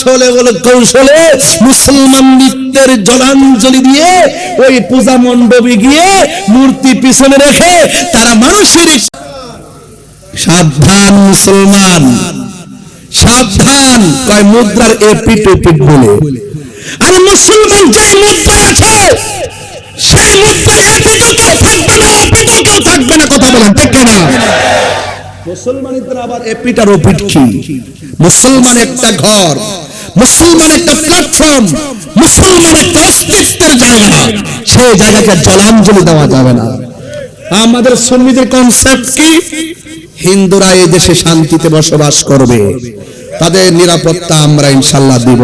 ছলে বলে কৌশলে মুসলমান নৃত্যের জলাঞ্জলি দিয়ে ওই পূজা মণ্ডপে গিয়ে মূর্তি পিছনে রেখে তারা মানুষের সাবধান মুসলমান সাবধান কয় মুদ্রার এপিট ওপিট বলে। আর মুসলমান যে মুদ্রা আছে সেই মুদ্রার এপিটও কেউ থাকবে না ওপিটও কেউ থাকবে না, কথা বলেন ঠিক না? মুসলমানদের আবার এপিট আর ওপিট কি? মুসলমান একটা ঘর, মুসলমান একটা প্ল্যাটফর্ম, মুসলমান একটা অস্তিত্বের জায়গা, সেই জায়গাকে জলাঞ্জলি দেওয়া যাবে না। আমাদের সুন্নিদের কনসেপ্ট কি? হিন্দুরা এই দেশে শান্তিতে বসবাস করবে, তাদের নিরাপত্তা আমরা ইনশাআল্লাহ দিব,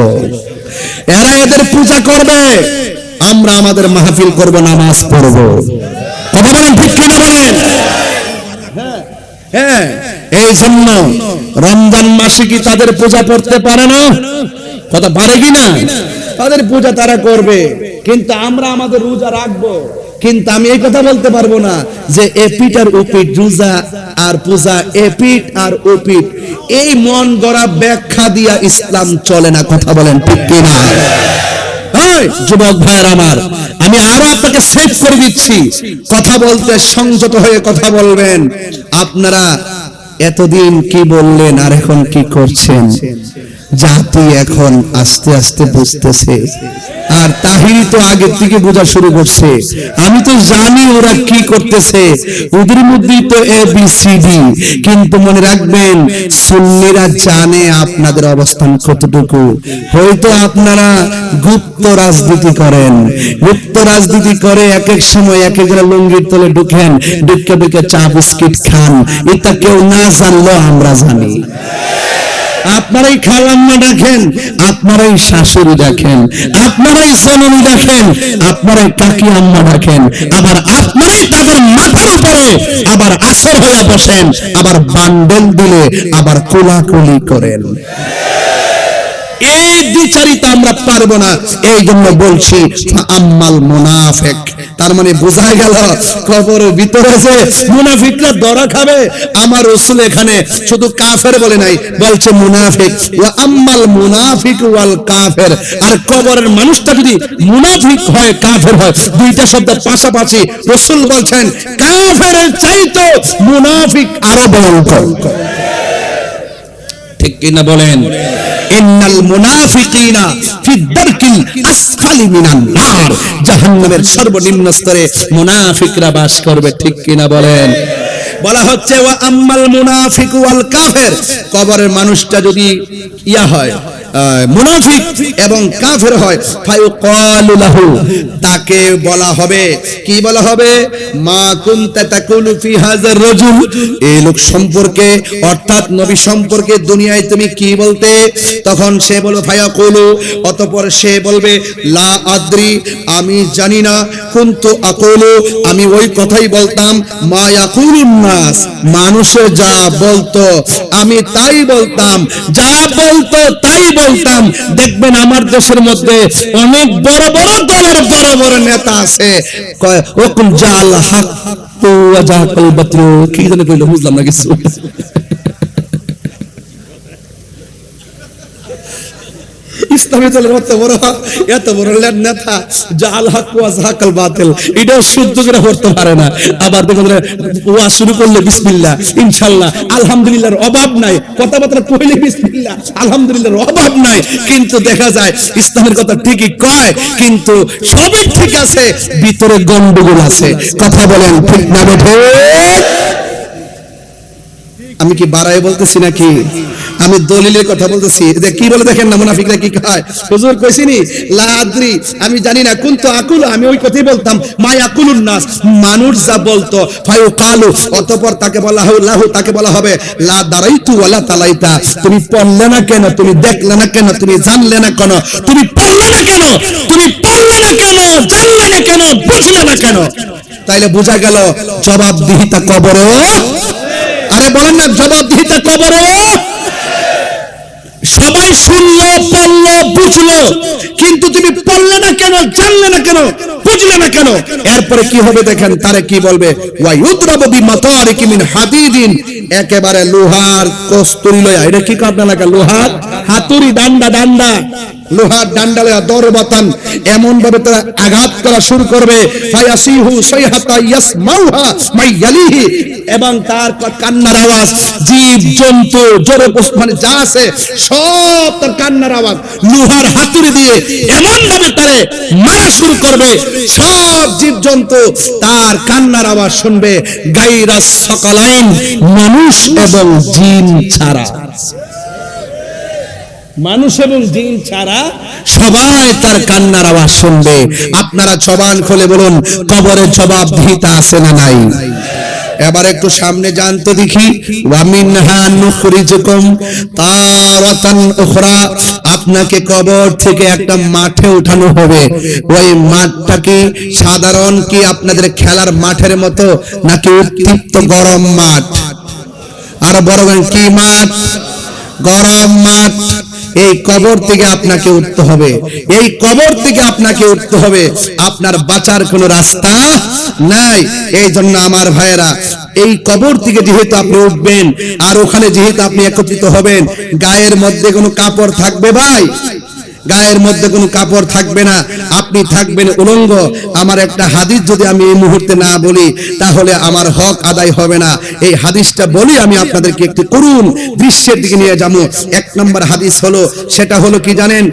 এরা এদের পূজা করবে, আমরা আমাদের মাহফিল করব, নামাজ পড়ব, কথা বলেন ঠিক কিনা বলেন? হ্যাঁ, এই জন্য রমজান মাসে কি তাদের পূজা করতে পারে না? কথা পারে কি না? তাদের পূজা তারা করবে, কিন্তু আমরা আমাদের রোজা রাখবো। কিন্তু আমি এই কথা বলতে পারবো না যে এপিট আর ওপিট, রোজা আর পূজা এপিট আর ওপিট, এই মন গড়া ব্যাখ্যা দিয়া ইসলাম চলে না, কথা বলেন ঠিক কিনা? যুবক ভাইয়ের আমার, আমি আরো আপনাকে সেভ করে দিচ্ছি, কথা বলতে সংযত হয়ে কথা বলবেন। আপনারা এতদিন কি বললেন আর এখন কি করছেন? জাতি এখন আস্তে আস্তে বুঝতেছে, আর তাহিরি তো আগে থেকে বোঝা শুরু করছে। আমি তো জানি ওরা কি করতেছে, ওদের মধ্যেই তো ABCD, কিন্তু মনে রাখবেন সুন্নিরা জানে আপনাদের অবস্থান কতটুকু। হয়তো আপনারা গুপ্ত রাজনীতি করেন, গুপ্ত রাজনীতি করে এক এক সময় এক এক লুঙ্গির তলে ঢুকেন, ঢুকে ঢুকে চা বিস্কিট খান, এটা কেউ না জানলেও আমরা জানি। আপনারাই খালাম্মা ডাকেন, আপনারাই শাশুড়ি ডাকেন, আপনারাই জননী ডাকেন, আপনারাই কাকি আম্মা ডাকেন, আবার আপনারাই তাদের মাথার উপরে আবার আসর হয়ে বসেন, আবার বান্ডেল দিলে আবার কোলাকুলি করেন। এই দ্বিচারিতা আমরা পারবো না, এই জন্য বলছি আম্মাল মুনাফিক। তার মানে বোঝা গেল কবরের ভিতরে যে মুনাফিকরা ধরা খাবে, আমার রাসূল এখানে শুধু কাফের বলে নাই, বলছে মুনাফিক। ওয়া আম্মাল মুনাফিক ওয়াল কাফের, আর কবরের মানুষটা যদি মুনাফিক হয় কাফের হয়, দুইটা শব্দ পাশাপাশি, রাসূল বলছেন কাফেরের চাইতে মুনাফিক আরো ভয়ঙ্কর, ঠিক কিনা বলেন? ইন্নাল মুনাফিকিনা ফি দারকিল আসফালি মিনান নার, জাহান্নামের সর্বনিম্ন স্তরে মুনাফিকরা বাস করবে, ঠিক কিনা বলেন? বলা হচ্ছে ওয়া আম্মাল মুনাফিক ওয়াল কাফির, কবরের মানুষটা যদি ইয়া হয় মুনাফিক এবং কাফের হয়, ফায়ুকালু লাহু, তাকে বলা হবে, কি বলা হবে? মা কুনতা তাকুলু ফি হাযার রাজুল, এই লোক সম্পর্কে অর্থাৎ নবী সম্পর্কে দুনিয়ায় তুমি কি বলতে? তখন সে বলবে ফায়াকুলু, অতঃপর সে বলবে লা আদ্রি, আমি জানি না, কুনতু আকুলু, আমি ওই কথাই বলতাম, মা ইয়াকুলুন নাস, মানুষে যা বলতো আমি তাই বলতাম, যা বলতো তাই বলতাম। দেখবেন আমার দেশের মধ্যে অনেক বড় বড় দলের বড় বড় নেতা আছে, ওকুল জাল হক ওয়া জাকাল বাতরু, কি জানে কইলো বুঝলাম না কিছু। ইসলামী দলের এত বড় নেতা জাল হক ওয়া জাকাল বাতিল, এটা শুদ্ধ করে পড়তে পারে না। আবার দেখুন ওয়া শুরু করলে বিসমিল্লাহ, ইনশাআল্লাহ, আলহামদুলিল্লাহর অভাব নাই, কথাবার্তা কইলে বিসমিল্লাহ, আলহামদুলিল্লাহর অভাব নাই, কিন্তু দেখা যায় ইসলামের কথা ঠিকই কয়, কিন্তু সবই ঠিক আছে, ভিতরে গন্ডগোল আছে, কথা বলেন ঠিক না বেঠে? আমি কি বাড়ায় বলতেছি নাকি? আমি দলিলের কথা বলতেছি। কি বলে দেখেন না মুনাফিকরা কি কয়? হুজুর কইছিনি লা আদ্রি, আমি জানি না, কুনতু আকুল, আমি ওই কথাই বলতাম, মা ইয়াকুলুন নাস, মানুষ যা বলতো, ফায়ুকালু, অতঃপর তাকে বলা হবে লাহু, তাকে বলা হবে লা দারাইতু ওয়ালা তালাইতা, তুমি পড়লে না কেন, তুমি দেখলে না কেন, তুমি জানলে না কেন, তুমি পড়লে না কেন, তুমি পড়লে না কেন, জানলে না কেন, বুঝলে না কেন? তাইলে বোঝা গেল জবাবদিহিতা কবরে। আরে বলেন না জবাবদিহিতা কবরে। সবাই শুনলো, পড়লো, বুঝলো, কিন্তু তুমি পড়লে না কেন, জানলে না কেন, বুঝলে না কেন? এরপরে কি হবে দেখেন, তারে কি বলবে, ওয়া ইউদরাবু বিমাতারিকি মিন হাদিদিন, একেবারে লোহার কস্তুরি লয়া, এটা কি আপনার লাগা, লোহার হাতুড়ি, ডান্ডা, লোহার ডান্ডা লয়া দরবাতান, এমন ভাবে তারা আঘাত করা শুরু করবে, ফায়াসিহু সাইহাতা ইয়াসমাউহা মাইয়ালিহি, এবং তার কান্নার আওয়াজ, জীব জন্তু জড় বস্তু মানে যা আছে সব তার কান্নার আওয়াজ লোহার হাতুড়ি দিয়ে এমন ভাবে তারে মারা শুরু করবে, সব জীব জন্তু তার কান্নার আওয়াজ শুনবে, গায়রাস সাকালাইন, মানুষ এবং জিন ছাড়া। মানুষ এবং জিন ছাড়া সবাই তার কান্নার আওয়াজ শুনবে। আপনারা জবান খুলে বলুন, কবরের জবাবদিহিতা আছে না নাই? এবার একটু সামনে যান তো দেখি, ওয়া মিনহা নুখরিজুকুম তারাতান উখরা, আপনাকে কবর থেকে একটা মাঠে উঠানো হবে। ওই মাঠটা কি সাধারণ কি আপনাদের খেলার মাঠের মতো, নাকি উত্তপ্ত গরম মাঠ? আর বড় কি মাঠ? গরম মাঠ। এই কবর থেকে আপনাকে উঠতে হবে, এই কবর থেকে আপনাকে উঠতে হবে, আপনার বাঁচার কোনো রাস্তা নাই। এই জন্য আমার ভাইয়েরা, এই কবর থেকে যেহেতু আপনি উঠবেন আর ওখানে যেহেতু আপনি একত্রিত হবেন, গায়ের মধ্যে কোনো কাপড় থাকবে ভাই? গায়ের মধ্যে কোনো কাপড় থাকবে না, আপনি থাকবেন উলঙ্গ। আমার একটা হাদিস যদি আমি এই মুহূর্তে না বলি তাহলে আমার হক আদায় হবে না। এই হাদিসটা বলি আমি আপনাদেরকে একটু করুন দৃশ্যের দিকে নিয়ে যাবো। এক নম্বর হাদিস হলো, সেটা হলো কি জানেন,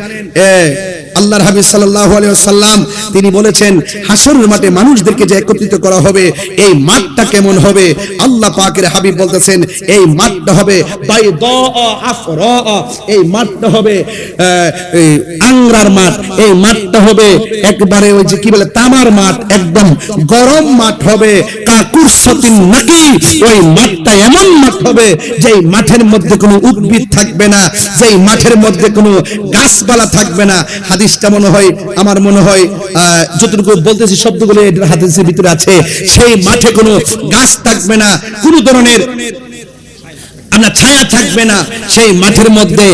আল্লাহর হাবিব সাল্লাল্লাহু আলাইহি ওয়াসাল্লাম তিনি বলেছেন, হাসরের মাঠে মানুষদেরকে যে একত্রিত করা হবে, এই মাঠটা কেমন হবে? আল্লাহ পাকের হাবিব বলতেছেন, এই মাঠটা হবে বাইদা আফরা, এই মাঠটা হবে আংরার মাঠ, এই মাঠটা হবে একবারে ওই যে কি বলে তামার মাঠ, একদম গরম মাঠ হবে। কাকুরসাতিন নাকি, ওই মাঠটা এমন মাঠ হবে যেই মাঠের মধ্যে কোনো উদ্ভিদ থাকবে না, যেই মাঠের মধ্যে কোনো গাছপালা থাকবে না। হাদিসটা মনে হয়, আমার মনে হয় যতটুকু বলতেছি শব্দগুলো হাদিসের ভিতরে আছে, সেই মাঠে কোনো গাছ থাকবে না, কোনো ধরনের ছায়া থাকবে না। সেই মাঠের মধ্যে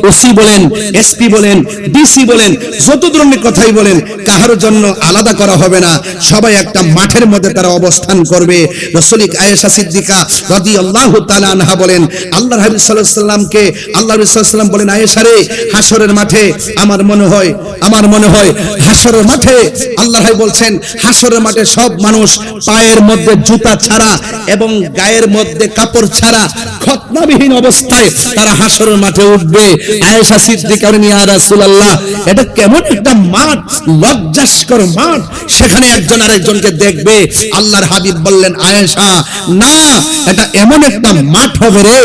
ওসি বলেন, এসপি বলেন, ডিসি বলেন, যত ধরনের কথাই বলেন, কাহার জন্য আলাদা করা হবে না, সবাই একটা মাঠের মধ্যে তারা অবস্থান করবে। রাসূল আয়েশা সিদ্দিকা রাদিয়াল্লাহু তাআলা আনহা বলেন, আল্লাহর হাবিব সাল্লাল্লাহু আলাইহি ওয়াসাল্লামকে আল্লাহর রাসূল সাল্লাল্লাহু আলাইহি ওয়াসাল্লাম বলেন, আয়েশা রে, হাসরের মাঠে আমার মনে হয় হাসরের মাঠে আল্লাহর হাবিব বলছেন, হাসরের মাঠে সব মানুষ পায়ের মধ্যে জুতা ছাড়া এবং গায়ের মধ্যে কাপড় ছাড়া খতনাবিহীন অবস্থায় তারা হাসরের মাঠে উঠবে। আয়েশা সিদ্দিকা বলেন, ইয়া রাসূলুল্লাহ, এটা কেমন একটা মাঠ, লজ্জাস্কর মাঠ, সেখানে একজন আরেকজনকে দেখবে। আল্লাহর হাবিব বললেন, আয়েশা না, এটা এমন একটা মাঠ হবে রে,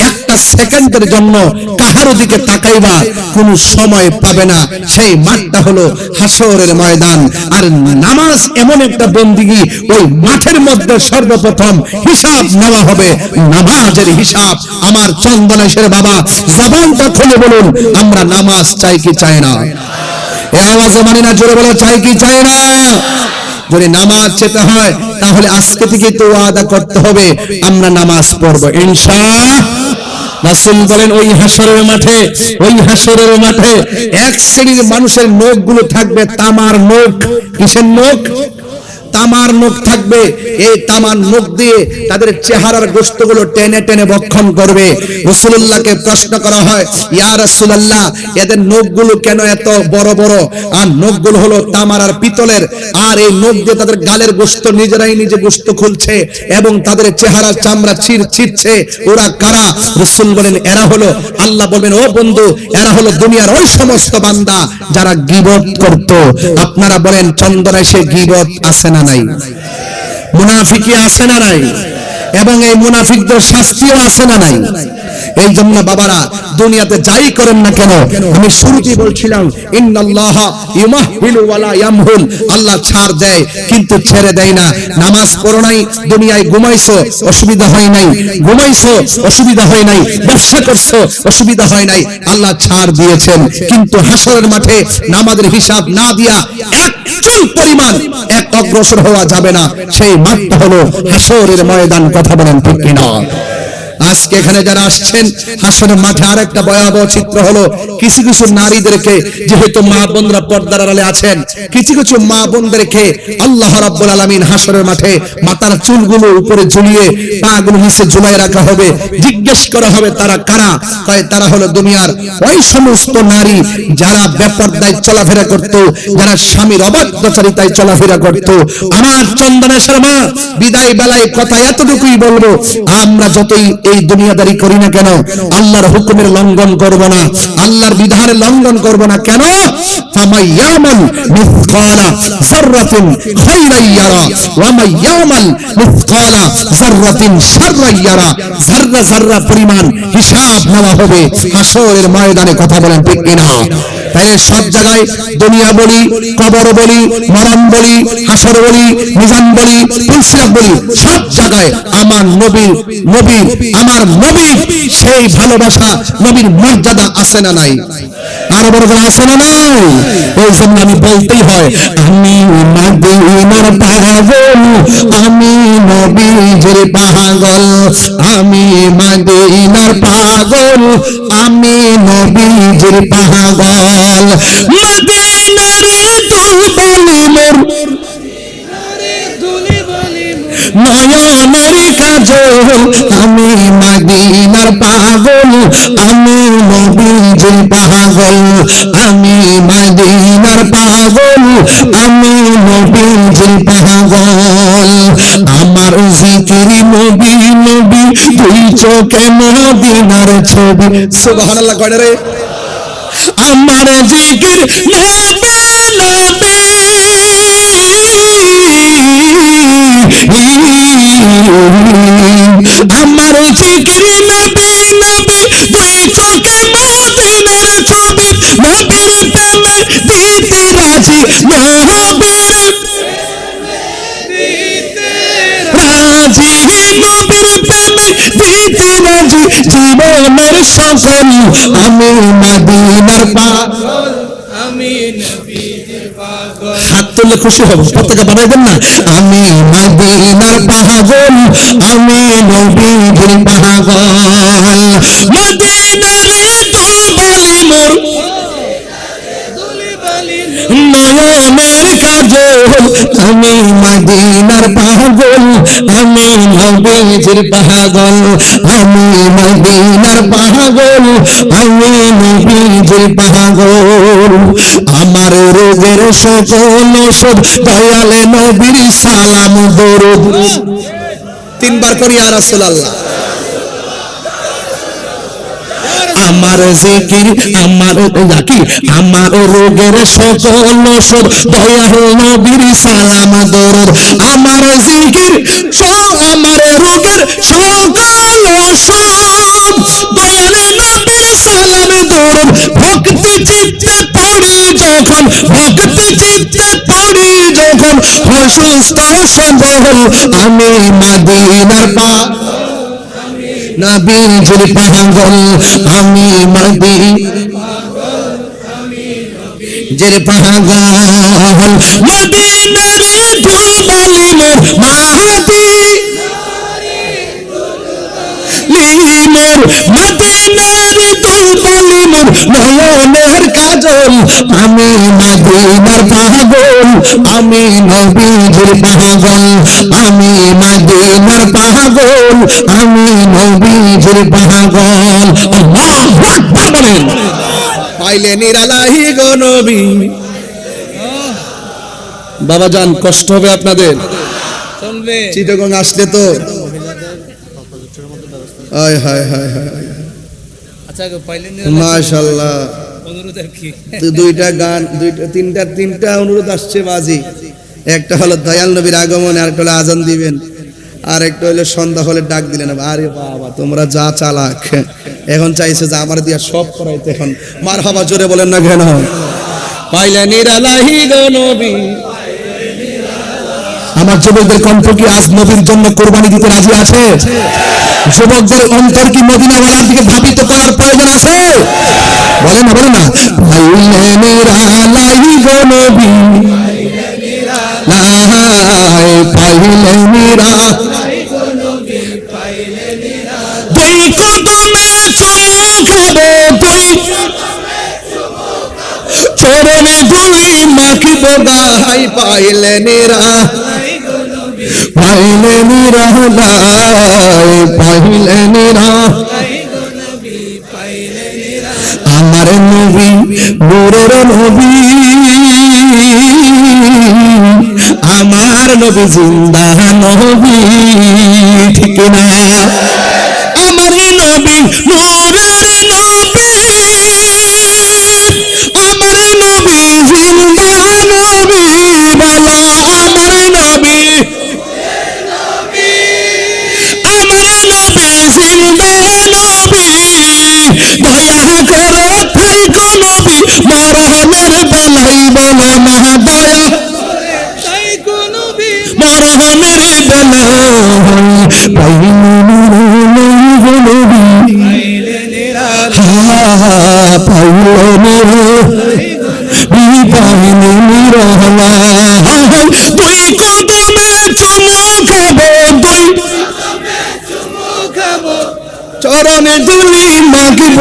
একটা সেকেন্ডের জন্য কাহারো দিকে তাকাইবা কোনো সময় পাবে না। সেই মাঠটা হলো হাসরের ময়দান। আর নামাজ এমন একটা বন্দিগি, ওই মাঠের মধ্যে সর্বপ্রথম হিসাব নেওয়া হবে। নামাজের হিসাব। আমার চন্দনেশের বাবা, জবানটা খুলে বলুন, আমরা নামাজ চাই কি চাই না? এই আওয়াজে মানি না, জোরে বলে চাই কি চাই না? যদি নামাজ চেতে হয় তাহলে আজকে থেকে তো ওয়াদা করতে হবে, আমরা নামাজ পড়বো ইনশাআল্লাহ। রাসূল বলেন, ওই হাসরের মাঠে এক শ্রেণীর মানুষের নখগুলো থাকবে তামার নখ। কিসের নখ? তামার নখ থাকবে। এই তামার নখ দিয়ে তাদের চেহারার গোশতগুলো টেনে টেনে ভক্ষণ করবে। রাসূলুল্লাহকে প্রশ্ন করা হয়, ইয়া রাসূলুল্লাহ, এদের নখগুলো কেন এত বড় বড়? আর নখগুলো হলো তামার আর পিতলের, আর এই নখ দিয়ে তাদের গালের গোশত নিজেরাই নিজে গোশত খুলছে এবং তাদের চেহারার চামড়া ছিঁড়ছে। ওরা কারা? রাসূল বলেন, এরা হলো, আল্লাহ বলবেন, ও বন্ধু, এরা হলো দুনিয়ার ওই সমস্ত বান্দা যারা গীবত করত। আপনারা বলেন, চন্দনায় সে গীবত আছে না নাই? মুনাফিকি আছে না নাই? এবং এই মুনাফিকদের শাস্তিও আছে না নাই? এই জন্য বাবারা, দুনিয়াতে যাই করেন না কেন, আমি শুরুতেই বলছিলাম, ইন্নাল্লাহা ইউমাহহিলু ওয়ালা ইয়ামহুল, আল্লাহ ছাড় দেয় কিন্তু ছেড়ে দেয় না। নামাজ পড়ো নাই, দুনিয়ায় ঘুমাইছো, অসুবিধা হয় নাই, ঘুমাইছো, অসুবিধা হয় নাই, ব্যবসা করছো, অসুবিধা হয় নাই, আল্লাহ ছাড় দিয়েছেন। কিন্তু হাসরের মাঠে নামাজের হিসাব না দিয়া এক চুল পরিমাণ এক অগ্রসর হওয়া যাবে না। সেই মাঠটা হলো হাসরের ময়দান। কথা বলেন ঠিক কিনা? আজকে এখানে যারা আসছেন, হাসরের মাঠে আরেকটা ভয়াবহ চিত্র হলো, কিছু কিছু নারীদেরকে, যেহেতু মা বোনরা পর্দার আড়ালে আছেন, কিছু কিছু মা বোনদেরকে আল্লাহ রাব্বুল আলামিন হাসরের মাঠে মাথার চুলগুলো উপরে ঝুলিয়ে পাগুলো নিচে ঝুলিয়ে রাখা হবে। জিজ্ঞেস করা হবে তারা কারা? কয় তারা হলো দুনিয়ার ওই সমস্ত নারী যারা বেপরদায় চলাফেরা করত, যারা স্বামীর অবাধ্যচারিতায় চলাফেরা করত। আমার চন্দনেশ্বর মা, বিদায় বেলায় কথা এতটুকুই বলবো, আমরা যতই এই দুনিয়াদারি করি না কেন, আল্লাহর হুকুমের লঙ্ঘন করব না, আল্লাহর বিধানের লঙ্ঘন করব না। কেন? ফামাইয়ামাল মিসকালা যাররাতিন খায়রান ইয়ারা ওয়া মাইয়ামাল মিসকালা যাররাতিন শাররান ইয়ারা। যাররা যাররা পরিমাণ হিসাব নেওয়া হবে হাসরের ময়দানে। কথা বলেন ঠিক কিনা? তাই সব জায়গায় দুনিয়া বলি, কবর বলি, মরণ বলি, হাসর বলি, মিজান বলি, পুলসিরাত বলি, সব জায়গায় আমার নবীর আমার নবীর সেই ভালোবাসা, নবীর মর্যাদা আছে না নাই? আরো বড় করে আছে না নাই? এই জন্য আমি বলতেই হয়, আমি মদিনার পাগল, আমি নবীজির পাগল, আমি মদিনার পাগল, আমি নবীজির পাগল। মদিনার দুলি বলি মোর নয়নের কাজল, আমি মদিনার পাগল, আমি নবীজির পাগল, আমি মদিনার পাগল, আমি নবীজির পাগল। আমার জিকির নবী নবী, দুই চোখে মদিনার ছবি। সুবহানাল্লাহ কয় রে। আমার জিকির নবী নবী, আমার জিকির নবী নবী, দুই চোখে মদিনার ছবি। নবীর প্রেমে দিতে রাজি, নবীর রাজি, নবীর প্রেমে দিতে রাজি, জীবনের সকল। আমি মদিনার পাগল, আমি নবীজির পাগল। হাত তুললে খুশি হব, পতাকা বানাইবেন না? আমি মদিনার পাগল, আমি নবীজির পাগল। মদিনার দুলি বলি মোর নয়নের কাজল, আমি মদিনার পাগল, আমি নবীজির পাগল, আমি মদিনার পাগল, আমি নবীজির পাগল। আমার রোগের সকল ওষুধ দয়ালে নবীর সালাম দরুদ। তিনবার করি ইয়া রাসূলুল্লাহ। আমার জিকির, আমার জাকির, আমার রোগের সকল ওষুধ দয়াল নবীর সালাম দরুদ। আমার জিকির, আমার রোগের সকল ওষুধ দয়াল নবীর সালাম দরুদ। ভক্তি চিত্তে পড়ি যখন, ভক্তি চিত্তে পড়ি যখন, অসুস্থ সবল, আমি মদিনার পাগল, নবীজির পাগল, আমি মদিনার পাগল, আমি নবীজির পাগল। মদিনার দুলবলি মোর মাটি মোর, মদিনার দুলবলি মোর নয়নের কাজল, আমি মদিনার পাগল, আমি নবীজির পাগল, আমি মদিনার পাগল, আমি নবীজির পাগল। আল্লাহু আকবার বলেন। পাইলে নিরালাহি গো নবী। বাবা জান, কষ্ট হবে আপনাদের, চলবে। চিটাগং আসলে তো হায় হায় হায় হায়, আচ্ছা পাইলে মাশাআল্লাহ। অনুরোধ কি দুইটা গান, তিনটা অনুরোধ আসছে বাজি। একটা হলো দয়াল নবীর আগমনে, আরেকটা হলো আজান দিবেন, আর একটা হলো সন্ধ্যা হলে ডাক দিলেন। আরে বাবা, তোমরা যা চালাক, এখন চাইছে যে আমার দিয়া সব করাইতে। এখন মারহাবা জোরে বলেন না কেন? পাইলে নিরালাহি গো নবী। আমার যুবকদের কণ্ঠ কি আজ নবীর জন্য কোরবানি দিতে রাজি আছে? যুবকদের অন্তর কি মদিনাওয়ালার দিকে ধাবিত করার প্রয়োজন আছে? বলেন না, বলেন না। পাইলে নিরালাহি গো নবী, পাইলে নিরালাহি গো নবী, দুই পাইলে নিরা পাইলে নিরালাই পাইলে নিরা আমার নবী নূরের নবী আমার নবী জিন্দা নবী ঠিক না আমার নবী নূরের নবী আমার নবী জিন্দা নবী বলো আমার নবী আমার নবী জিন্দা নবী দয়া করে থাইকো নবী মরহমের বেলায় বলো না দয়া থাইকো নবী মরহমের বেলায় পাইলে নিরা পাইলে তুই কদমে চুমু খাবো চরণে ধুলি মাখিব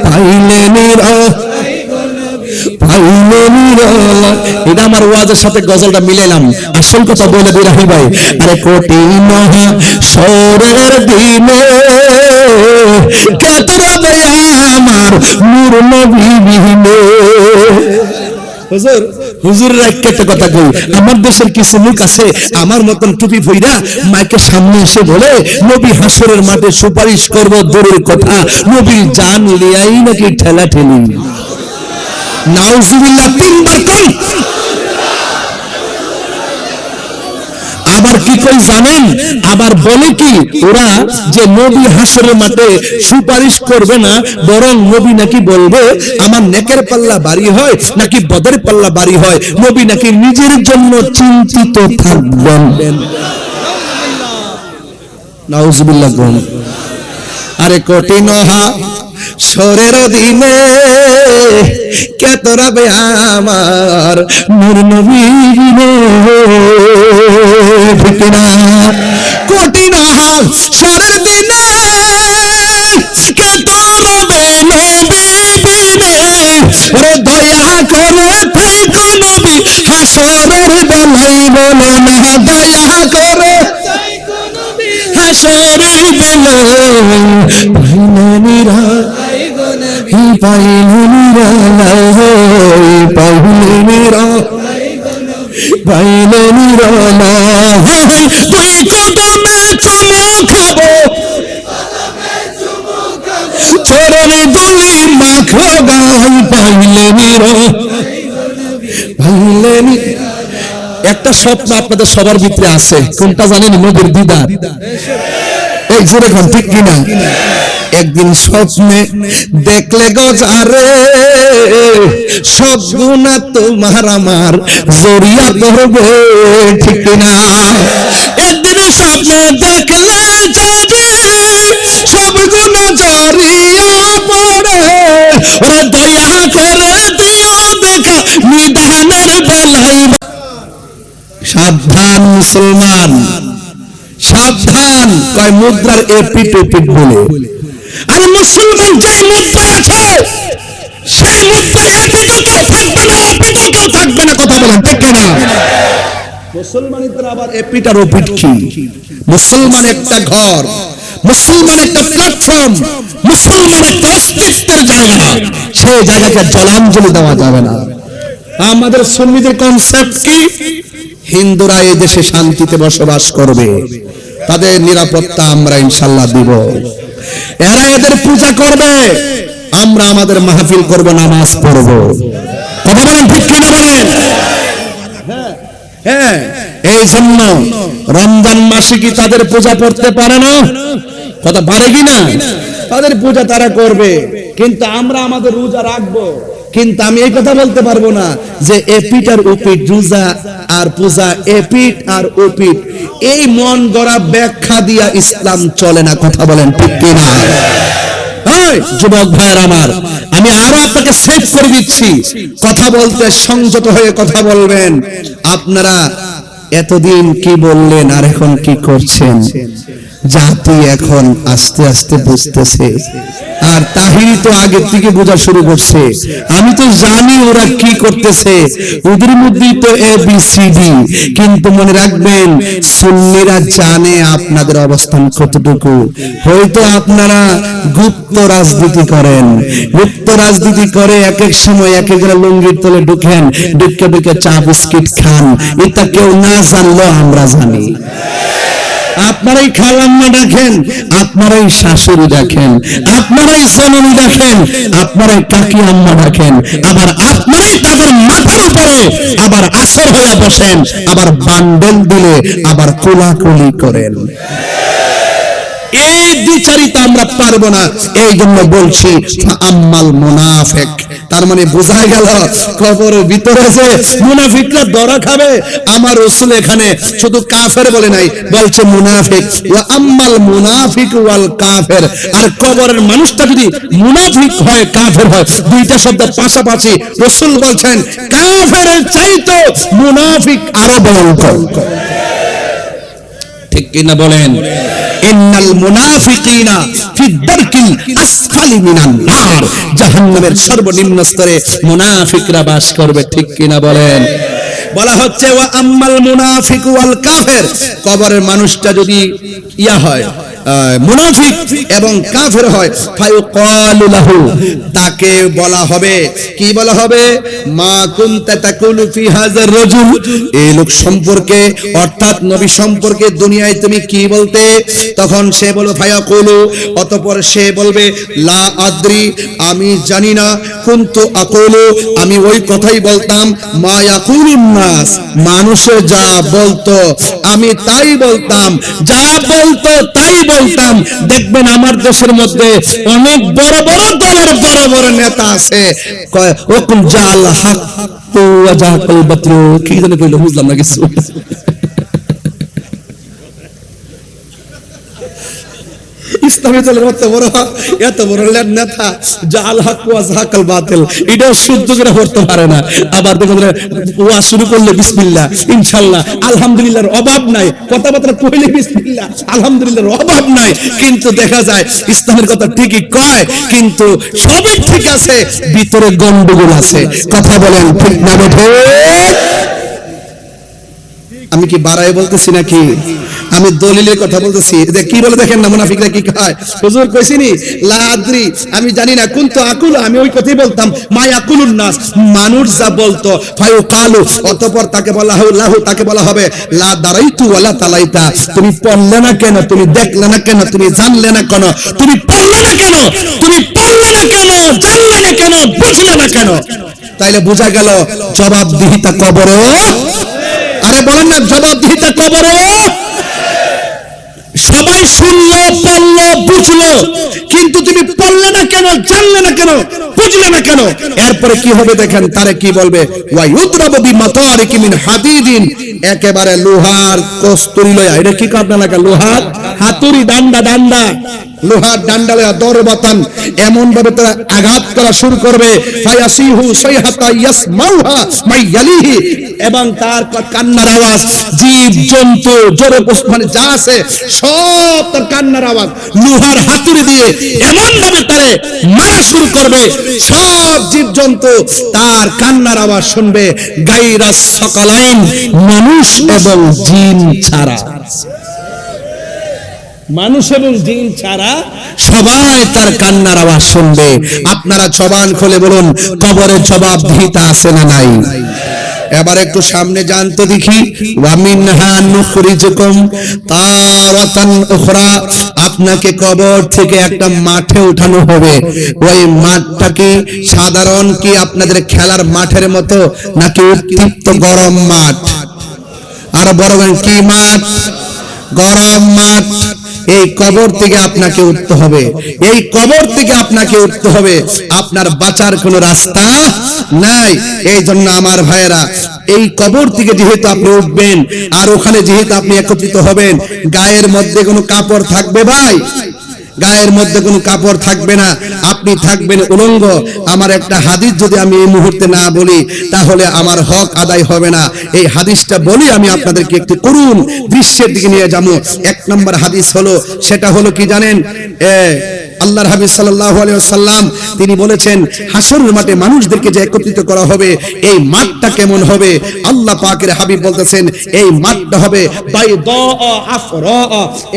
পাইলে নিরা পাইলে নিরা। এটা আমার ওয়াজের সাথে গজলটা মিলাইলাম, আসল কথা বলে দিই রাহি ভাই। আরে কোটি মহা সরের দিনে কাতরাবে আমার নূর নবী বিহীনে। হুজুর হুজুরের একটা কথা কই, আমার দেশের কিছু লোক আছে আমার মতন টুপি পইরা মাইকের সামনে এসে বলে নবী হাসরের মাঠে সুপারিশ করব, দূরের কথা নবীর জান লিয়াই নাকি ঠেলা ঠেলি। নাউজুবিল্লাহ তিনবার কই। আবার কি কই জানেন, আবার বলে কি ওরা যে নবী হাসরের মাঠে সুপারিশ করবে না, বরং নবী নাকি বলবে আমার নেকের পাল্লা ভারী হয় নাকি বদের পাল্লা ভারী হয়, নবী নাকি নিজের জন্য চিন্তিত থাকবেন। নাউজুবিল্লাহ। আরে কঠিন সরের দিনে কে তোরাবে আমার নূর নবী ঠিক না। কঠিন সরের দিনে কে তোরাবে নবী ওরে দয়া করে থাইকো নবী হাসরের বেলায় বলো না দয়া করে হাসরের বেলায় পাইলে নিরা পাইলে নিরা পাইলে নিরা পাইলে নিরা তুই কদমে চুমু খাবো চরণে ধুলি মাখো গাই পাইলে নিরা পাইলে নিরা। একটা স্বপ্ন আপনাদের সবার ভিতরে আছে, কোনটা জানেন? নবীর দিদার। এই জোরে কোন ঠিক কিনা? একদিন স্বপ্নে দেখলে গজারে সব গুনাহ তোমার আমার জড়িয়া ধরবে ঠিক না। একদিন স্বপ্নে দেখলে যদি সব গুনাহ জড়িয়া পড়ে ওরে দয়া করে দিও দেখা নিদানের বেলায়। সাবধান মুসলমান সাবধান, কয় মুদ্রার এপিট ওপিট বলে। আর মুসলমান যে মুদ্রায় আছে সেই মুদ্রায় এপিটও কেউ থাকবে না ওপিটও কেউ থাকবে না, কথা বলেন ঠিক না? মুসলমানদের আবার এপিট আর ওপিট কি? মুসলমান একটা ঘর, মুসলমান একটা প্ল্যাটফর্ম, মুসলমান একটা অস্তিত্বের জায়গা, সেই জায়গাকে জলাঞ্জলি দেওয়া যাবে না। আমাদের সুন্নিদের কনসেপ্ট কি? হিন্দুরা এই দেশে শান্তিতে বসবাস করবে, তাদের নিরাপত্তা আমরা ইনশাআল্লাহ দিব। এরা এদের পূজা করবে, আমরা আমাদের মাহফিল করব, নামাজ পড়ব। কথা বলেন ঠিক কিনা বলেন? হ্যাঁ, এই জন্য রমজান মাসে কি তাদের পূজা করতে পারে না? কথা পারে কিনা? তাদের পূজা তারা করবে, কিন্তু আমরা আমাদের রোজা রাখবো। কিন্তু আমি এই কথা বলতে পারবো না যে এপিট আর ওপিট, রোজা আর পূজা এপিট আর ওপিট, এই মন গড়া ব্যাখ্যা দিয়া ইসলাম চলে না। কথা বলেন ঠিক কিনা? যুবক ভাইয়ের আমার, আমি আরো আপনাকে সেভ করে দিচ্ছি, কথা বলতে সংযত হয়ে কথা বলবেন। আপনারা এতদিন কি বললেন আর এখন কি করছেন? জাতি এখন আস্তে আস্তে বুঝতেছে, আর তাহিরি তো আগে থেকে বোঝা শুরু করছে। আমি তো জানি ওরা কি করতেছে, ওদের মধ্যেই তো ABCD। কিন্তু মনে রাখবেন, সুন্নিরা জানে আপনাদের অবস্থান কতটুকু। হয়তো আপনারা গুপ্ত রাজনীতি করেন, গুপ্ত রাজনীতি করে এক এক সময় এক এক লুঙ্গির তলে ঢুকেন, ঢুকে ঢুকে চা বিস্কিট খান। এটা কেউ না জানলেও আমরা জানি। আপনারাই খালাম্মা ডাকেন, আপনারাই শাশুড়ি ডাকেন, আপনারাই জননী ডাকেন, আপনারাই কাকি আম্মা ডাকেন, আবার আপনারাই তাদের মাথার উপরে আবার আসর হয়ে বসেন, আবার বান্ডেল দিলে আবার কোলাকুলি করেন। এই দ্বিচারিতা আমরা পারবো না। এই জন্য বলছি আম্মাল মুনাফিক, তার মানে বোঝা গেল কবরের ভিতরে যে মুনাফিকরা ধরা খাবে। আমার রাসূল এখানে শুধু কাফের বলে নাই, বলছে মুনাফিক। ওয়া আম্মাল মুনাফিক ওয়াল কাফের। আর কবরের মানুষটা যদি মুনাফিক হয় কাফের হয়, দুইটা শব্দ পাশাপাশি, রাসূল বলছেন কাফেরের চাইতে মুনাফিক আরো ভয়ঙ্কর। ঠিক কিনা বলেন? ইন্নাল মুনাফিকিনা ফি দারকিল আসফালি মিনান নার, জাহান্নামের সর্বনিম্ন স্তরে মুনাফিকরা বাস করবে। ঠিক কিনা বলেন? বলা হচ্ছে ওয়া আম্মাল মুনাফিক ওয়াল কাফির, কবরের মানুষটা যদি ইয়া হয় মুনাফিক এবং কাফের হয়, ফায়ুকালু লাহু, তাকে বলা হবে, কি বলা হবে? মা কুনতা তাকুলু ফি হাযার রাজুল, এই লোক সম্পর্কে অর্থাৎ নবী সম্পর্কে দুনিয়ায় তুমি কি বলতে? তখন সে বলবে ফায়াকুলু, অতঃপর সে বলবে লা আদ্রি, আমি জানি না, কুনতু আকুলু, আমি ওই কথাই বলতাম, মা ইয়াকুলুন নাস, মানুষে যা বলতো আমি তাই বলতাম, যা বলতো তাই বলতাম। দেখবেন আমার দেশের মধ্যে অনেক বড় বড় দলের বড় বড় নেতা আছে, ওকুল জাল হক তো ওয়াজাকুল বাতরু, কি জানে কইলো, বুঝলাম না কিছু। ইসলামী দলের এত বড় নেতা জাল হক ওয়া যাকাল বাতিল, এটা শুদ্ধ করে পড়তে পারে না। আবার দেখুন ওয়া শুরু করলে বিসমিল্লাহ, ইনশাআল্লাহ, আলহামদুলিল্লাহর অভাব নাই, কথাবার্তা কইলে বিসমিল্লাহ, আলহামদুলিল্লাহর অভাব নাই। কিন্তু দেখা যায় ইসলামের কথা ঠিকই কয়, কিন্তু সবই ঠিক আছে, ভিতরে গন্ডগোল আছে। কথা বলেন ঠিক না ঠিক? আমি কি বাড়ায় বলতেছি নাকি? আমি দলিলের কথা বলতেছি। কি বলে দেখেন না মুনাফিকরা কি কয়? হুজুর কইছিনি লা আদ্রি, আমি জানি না, কুনতু আকুল, আমি ওই কথাই বলতাম, মা ইয়াকুলুন নাস, মানুষ যা বলতো, ফায়ুকালু, অতঃপর তাকে বলা হবে লাহু, তাকে বলা হবে লা দারাইতু ওয়ালা তালাইতা, তুমি পড়লে না কেন, তুমি দেখলে না কেন, তুমি জানলে না কেন, তুমি পড়লে না কেন, তুমি পড়লে না কেন, জানলে না কেন, বুঝলে না কেন? তাইলে বোঝা গেল জবাবদিহিতা কবরে। আরে বলেন না, জবাবদিহিতা কবরে। সবাই শুনলো, পড়লো, বুঝলো, কিন্তু তুমি পড়লে না কেন, জানলে না কেন, বুঝলে না কেন? এরপরে কি হবে দেখেন, তারে কি বলবে? ওয়া ইউদরাবু বিমাতারিকি মিন হাদিদিন, একেবারে লোহার কস্তুরি লয়া, এটা কি কাটনা লাগা, লোহার হাতুড়ি, ডান্ডা, ডান্ডা, লোহার ডান্ডা লয়া দরবাতান, এমন ভাবে তারা আঘাত করা শুরু করবে, ফায়াসিহু সাইহাতা ইয়াসমাউহা মাইয়ালিহি, এবং তার কান্নার আওয়াজ, জীব জন্তু জোরে মানে যা আছে সব তার কান্নার আওয়াজ লোহার হাতুড়ি দিয়ে এমন ভাবে তারে মারা শুরু করবে, সব জীব জন্তু তার কান্নার আওয়াজ শুনবে, গায়রা সাকালাইন, মানুষ এবং জিন ছাড়া। মানুষ এবং জিন ছাড়া সবাই তার কান্নার আওয়াজ শুনবে। আপনারা জবান খুলে বলুন, কবরে জবাবদিহিতা আছে না নাই? এবার একটু সামনে জানতে দেখি, ওয়া মিনহা নুখরিজুকুম তারাতান উখরা, আপনাকে কবর থেকে একটা মাঠে উঠানো হবে। ওই মাঠটা কি সাধারণ কি আপনাদের খেলার মাঠের মতো, নাকি উত্তপ্ত গরম মাঠ? আর বড় কি মাঠ? গরম মাঠ। এই কবর থেকে আপনাকে উঠতে হবে, এই কবর থেকে আপনাকে উঠতে হবে, আপনার বাঁচার কোনো রাস্তা নাই। এই জন্য আমার ভাইয়েরা, এই কবর থেকে যেহেতু আপনি উঠবেন, আর ওখানে যেহেতু আপনি একত্রিত হবেন, গায়ের মধ্যে কোনো কাপড় থাকবে ভাই? গায়ের মধ্যে কোনো কাপড় থাকবে না, আপনি থাকবেন উলঙ্গ। আমার একটা হাদিস যদি আমি এই মুহূর্তে না বলি তাহলে আমার হক আদায় হবে না। এই হাদিসটা বলি আমি আপনাদেরকে একটু করুন দৃশ্যের দিকে নিয়ে যাবো। এক নম্বর হাদিস হলো, সেটা হলো কি জানেন, আল্লাহর হাবিব সাল্লাল্লাহু আলাইহি ওয়াসাল্লাম তিনি বলেছেন হাসরের মাঠে মানুষদেরকে যে একত্রিত করা হবে এই মাঠটা কেমন হবে। আল্লাহ পাকের হাবিব বলতেছেন এই মাঠটা হবে বাইদা আফরা,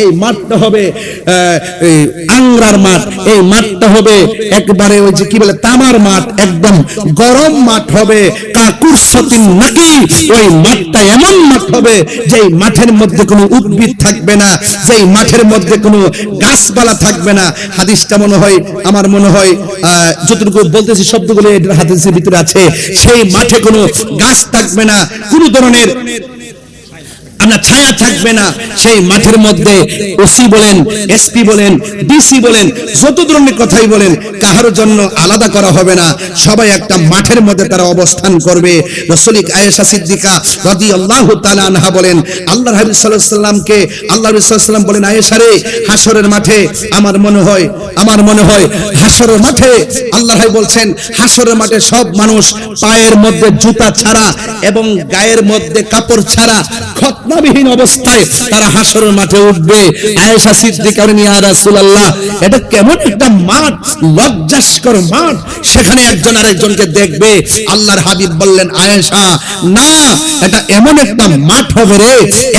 এই মাঠটা হবে আংরার মাঠ, এই মাঠটা হবে একবারে ওই যে কি বলে তামার মাঠ, একদম গরম মাঠ হবে। কাকুরসাতিন নাকি, ওই মাঠটা এমন মাঠ হবে যেই মাঠের মধ্যে কোনো উদ্ভিদ থাকবে না, যেই মাঠের মধ্যে কোনো গাছপালা থাকবে না। হাদিসটা মনে হয় আমার মনে হয় যতটুকু বলতেছি শব্দগুলো এটার হাদিসের ভিতরে আছে। সেই মাঠে কোনো গাছ থাকবে না, কোনো ধরনের ছায়া থাকবে না। সেই মাঠের মধ্যে ওসি বলেন, এসপি বলেন, ডিসি বলেন, যত ধরনের কথাই বলেন, কাহার জন্য আলাদা করা হবে না। সবাই একটা মাঠের মধ্যে তারা অবস্থান করবে। রাসূল আয়েশা সিদ্দিকা রাদিয়াল্লাহু তাআলা আনহা বলেন, আল্লাহর হাবিব সাল্লাল্লাহু আলাইহি ওয়াসাল্লামকে আল্লাহর রাসূল সাল্লাল্লাহু আলাইহি ওয়াসাল্লাম বলেন, আয়েশা রে, হাসরের মাঠে আমার মনে হয় হাসরের মাঠে আল্লাহর হাবিব বলছেন হাসরের মাঠে সব মানুষ পায়ের মধ্যে জুতা ছাড়া এবং গায়ের মধ্যে কাপড় ছাড়া খতনাবিহীন অবস্থায় তারা হাসরের মাঠে উঠবে। আয়েশা সিদ্দিকা বলেন, ইয়া রাসূলুল্লাহ, এটা কেমন একটা মাঠ, লজ্জাস্কর মাঠ, সেখানে একজন আরেকজনকে দেখবে। আল্লাহর হাবিব বললেন, আয়েশা না, এটা এমন একটা মাঠ হবে রে,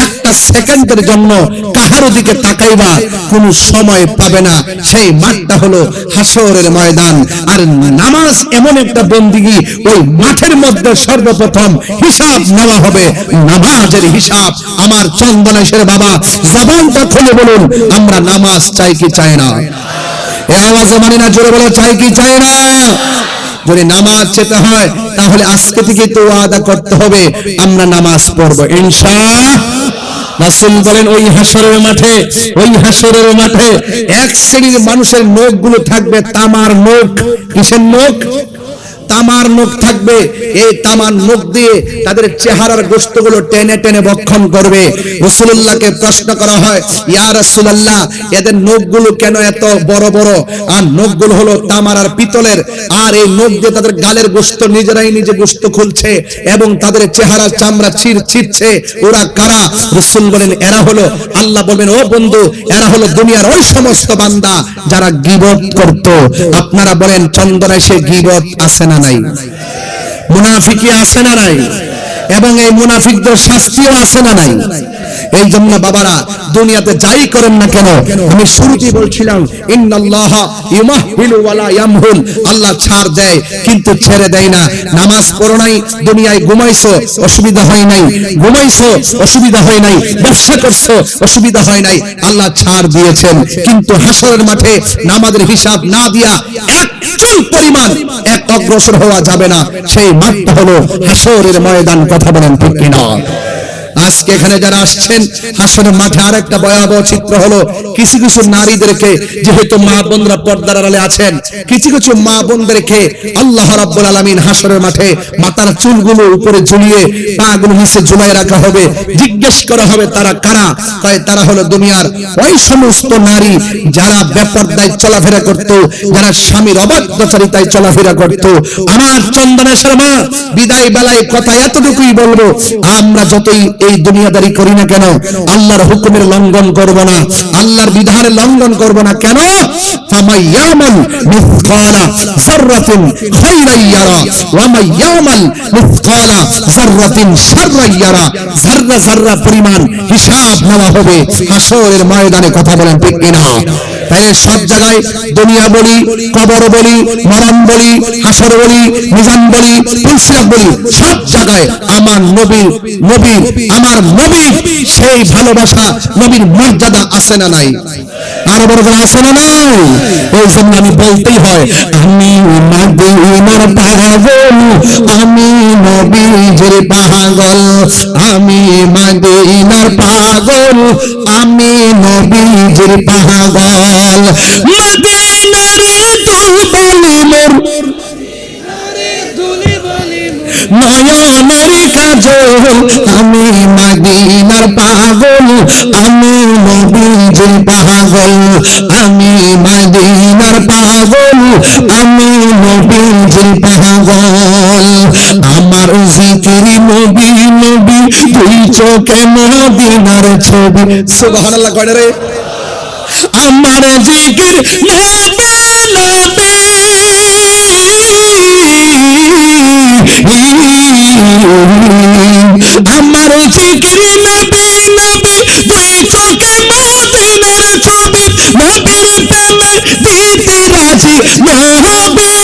একটা সেকেন্ডের জন্য কাহার দিকে তাকাইবা কোনো সময় পাবে না। সেই মাঠটা হলো হাসরের ময়দান। আর নামাজ এমন একটা বন্দিগি, ওই মাঠের মধ্যে সর্বপ্রথম হিসাব নেওয়া হবে, নামাজের হিসাব। আমার চন্দনেশের বাবা জবানটা খুলে বলুন, আমরা নামাজ চাই কি চাই না? এই আওয়াজে মানি না, জোরে বলো চাই কি চাই না? যদি নামাজ চেতে হয় তাহলে আজকে থেকে তো ওয়াদা করতে হবে আমরা নামাজ পড়বো ইনশাআল্লাহ। রাসূল বলেন ওই হাসরের মাঠে এক শ্রেণীর মানুষের নখগুলো থাকবে তামার নখ। কিসের নখ? তামার নখ থাকবে। এই তামার নখ দিয়ে তাদের চেহারার গোশতগুলো টেনে টেনে ভক্ষণ করবে। রাসূলুল্লাহকে প্রশ্ন করা হয়, ইয়া রাসূলুল্লাহ, এদের নখগুলো কেন এত বড় বড়? আর নখগুলো হলো তামার আর পিতলের, আর এই নখ দিয়ে তাদের গালের গোশত নিজেরাই নিজে গোশত খুলছে এবং তাদের চেহারার চামড়া ছিঁড়ছে। ওরা কারা? রাসূল বলেন, এরা হলো, আল্লাহ বলবেন, ও বন্ধু, এরা হলো দুনিয়ার ওই সমস্ত বান্দা যারা গীবত করত। আপনারা বলেন চন্দনায় সে গীবত আছে না নাই? মুনাফিকি আছে না নাই? এবং এই মুনাফিকদের শাস্তিও আছে না নাই? এই জন্য বাবারা দুনিয়াতে যাই করেন না কেন, আমি শুরুতেই বলছিলাম ইন্নাল্লাহা ইউমাহিলু ওয়ালা ইয়ামহুল, আল্লাহ ছাড় দেয় কিন্তু ছেড়ে দেয় না। নামাজ পড়ো নাই, দুনিয়ায় ঘুমাইছো, অসুবিধা হয় নাই, ঘুমাইছো অসুবিধা হয় নাই, ব্যবসা করছো অসুবিধা হয় নাই, আল্লাহ ছাড় দিয়েছেন। কিন্তু হাসরের মাঠে নামাজের হিসাব না দিয়া এক চুল পরিমাণ এক অগ্রসর হওয়া যাবে না। সেই মাঠটা হলো হাসরের ময়দান। কথা বলেন ঠিক কিনা? আজকে এখানে যারা আসছেন, হাসরের মাঠে আরেকটা ভয়াবহ চিত্র হলো, কিছু কিছু নারীদেরকে, যেহেতু মা বোনরা পর্দার আড়ালে আছেন, কিছু কিছু মা বোনদেরকে আল্লাহ রাব্বুল আলামিন হাসরের মাঠে মাথার চুলগুলো উপরে ঝুলিয়ে পাগুলো নিচে ঝুলাই রাখা হবে। জিজ্ঞেস করা হবে তারা কারা? তাই তারা হলো দুনিয়ার ওই সমস্ত নারী যারা বেপরদায় চলাফেরা করত, যারা স্বামীর অবাধ্যচারিতায় চলাফেরা করত। আমার চন্দনেশ্বর মা, বিদায় বেলায় কথা এতটুকুই বলবো, আমরা যতই এই দুনিয়াদারি করি না কেন, আল্লাহর হুকুমের লঙ্ঘন করব না, আল্লাহর বিধানের লঙ্ঘন করব না। কেন? ফামাইয়ামাল মিসকালা যাররাতিন খায়রান ইয়ারা ওয়া মাইয়ামাল মিসকালা যাররাতিন শাররান ইয়ারা। যাররা যাররা পরিমাণ হিসাব নেওয়া হবে হাসরের ময়দানে। কথা বলেন ঠিক কিনা? তাই সব জায়গায় দুনিয়া বলি, কবর বলি, মরণ বলি, হাসর বলি, মিজান বলি, পুলসিরাত বলি, সব জায়গায় আমার নবীর আমার নবীর সেই ভালোবাসা, নবীর মর্যাদা আছে না নাই? আরো বড় করে আছে না নাই? এই জন্য আমি বলতেই হয়, আমি মদিনার পাগল, আমি নবীজির পাগল, আমি মদিনার পাগল, আমি নবীজির পাগল। মদিনার দুলবলি মোর, নয়নের কাজল, আমি মদিনার পাগল, আমি নবীজির পাগল। পাগল, আমি মদিনার পাগল, আমি নবীজির পাগল। আমার জিকির নবী নবী, দুই চোখে মদিনার ছবি। সুবহানাল্লাহ কয় রে। আমার জিকির নবী নবী, আমার জিকির নবী নবী, দুই চোখে মদিনার ছবি। নবীর প্রেমে দিতে রাজি, নবীর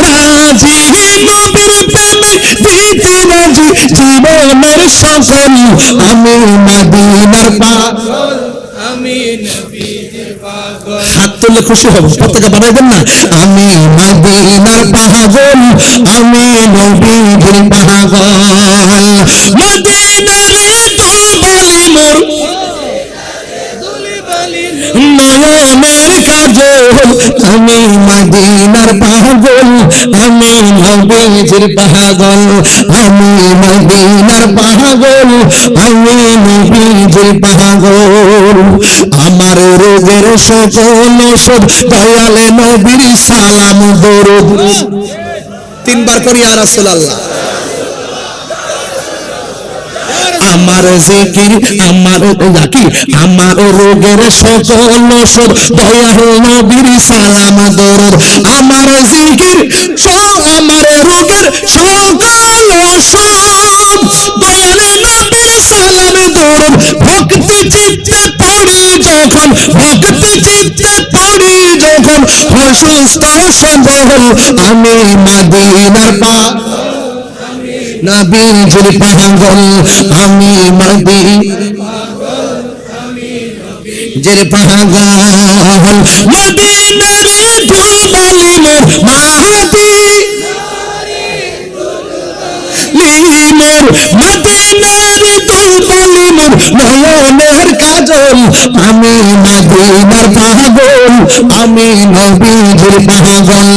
রাজি, নবীর প্রেমে দিতে রাজি, জীবনের সকল। আমি মদিনার পাগল, আমি নবীজির পাগল। হাত তুললে খুশি হব, পতাকা বানাইবেন না। আমি মদিনার পাগল, আমি নবীজির পাগল। মদিনারে দুলবালি মোর নয়নের কাজল, আমি মদিনার পাগল, আমি নবীজির পাগল। আমি মদিনার পাগল, আমি নবীজির পাগল। আমার রোগের সকল ওষুধ, দয়ালে নবীর সালাম দরুদ। তিনবার করি ইয়া রাসূলুল্লাহ। আমার জিকির, আমার জাকির, আমার রোগের সকল ওষুধ, দয়াল নবীর সালাম দরুদ। আমার জিকির, আমার রোগের সকল ওষুধ, দয়াল নবীর সালাম দরুদ। ভক্তি চিত্তে পড়ি যখন, ভক্তি চিত্তে পড়ি যখন, অসুস্থ সবল। আমি মদিনার পাগল, নবীজির পাগল। আমি মদিনার পাগল। মদিনারে দুলবালি মোর মাটি, মোর মদিনারে দুলবালি মোর নয়নের কাজল। আমি মদিনার পাগল, আমি নবীজির পাগল।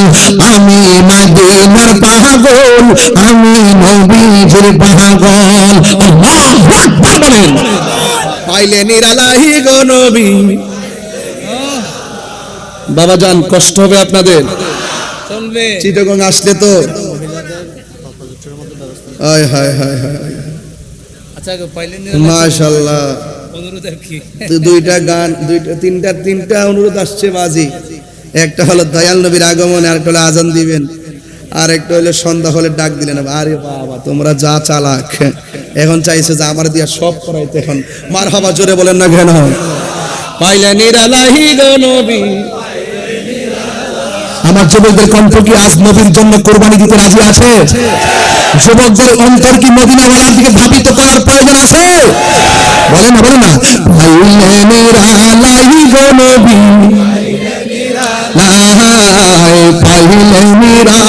আমি মদিনার পাগল, আমি নবীজির পাগল। আল্লাহু আকবার বলেন। পাইলে নিরালাহি গো নবী। বাবা জান, কষ্ট হবে আপনাদের, চিটাগং আসলে তো। হায় হায় হায় হায়, মাশাআল্লাহ। দুইটা গান, তিনটা অনুরোধ আসছে বাজি। একটা হলো দয়াল নবীর আগমন, আর একটা হলো আজান দিবেন, আর একটা হলো সন্ধ্যা হলে ডাক দিলেন। আরে বাবা, তোমরা যা চালাক, এখন চাইছে যে আমার দিয়া সব করাইতে। এখন মারহাবা জোরে বলেন না কেন? পাইলে নিরালাহি গো নবী। আমার যুবকদের কণ্ঠ কি আজ নবীর জন্য কোরবানি দিতে রাজি আছে? যুবকদের অন্তর কি মদিনাওয়ালার দিকে ধাবিত করার প্রয়োজন আছে? বলেন না, বলেন না। পাইলে নিরালাহি গো নবী, পাইলে নিরা,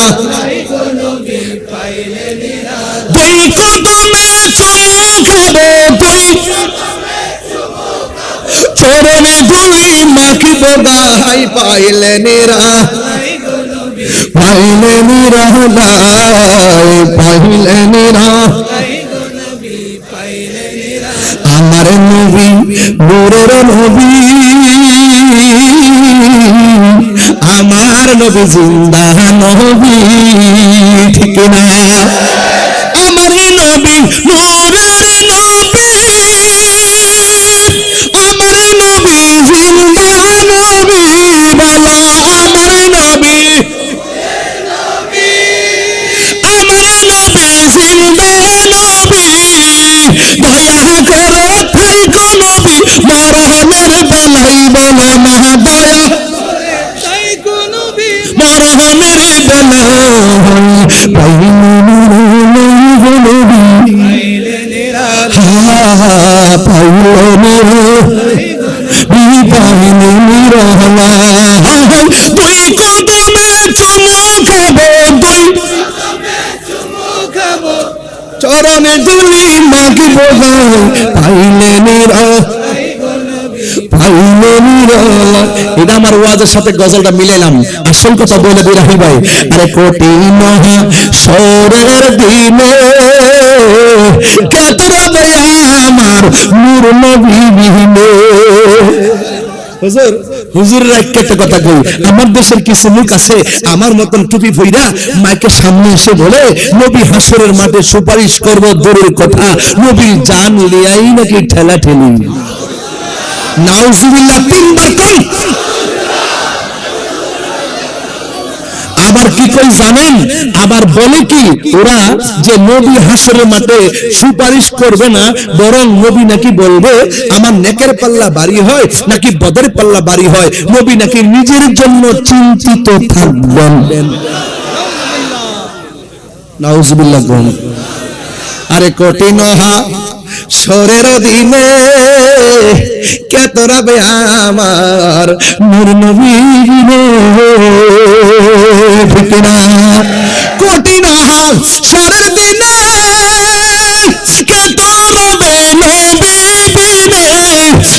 দুই কদমে চুমু খাবো, দুই চরণে ধুলি মাখিব গাই। পাইলে নিরা, পাইলে নিরা, পাইলে নিরা। আমার নবী নূরের নবী, আমার নবী জিন্দা নবী, ঠিক না? আমার নবী নূরের নবী, আমার নবী জিন্দা নবী। বলো আমার নবী, আমার নবী জিন্দা নবী। দয়া করে থাইকো নবী, মরহমের বেলাই বলো না। দয়া মরহমের বেলাই, পাইলে তুই কদমে চুমু খাবো, চরণে ধুলি মাখিব গাই। পাইলে নিরা, পাইলে নিরা। এটা আমার ওয়াজের সাথে গজলটা মিলাইলাম। আসল কথা বলে দিই রাহি ভাই। আরে কোটি মহা সরের দিনে, কেতরা আমার নূর নবী বিহীনে। হুজুর হুজুরের একটা কথা কই, আমার দেশের কিছু লোক আছে আমার মতন টুপি পইরা মাইকের সামনে এসে বলে নবী হাসরের মাঠে সুপারিশ করব, দূরের কথা নবীর জান লিয়াই নাকি ঠেলা ঠেলি। নাউজুবিল্লাহ, তিনবার কই। আবার কি কই জানেন, আবার বলে কি ওরা যে নবী হাসরের মাঠে সুপারিশ করবে না, বরং নবী নাকি বলবে আমার নেকের পাল্লা ভারী হয় নাকি বদের পাল্লা ভারী হয়, নবী নাকি নিজের জন্য চিন্তিত থাকবেন। নাউজুবিল্লাহ। আরে কঠিন সরের দিনে কে তোরাবে আমার নূর নবী বিনে। ঠিক না? কঠিন সরের দিনে কে তোরাবে নবী বিনে।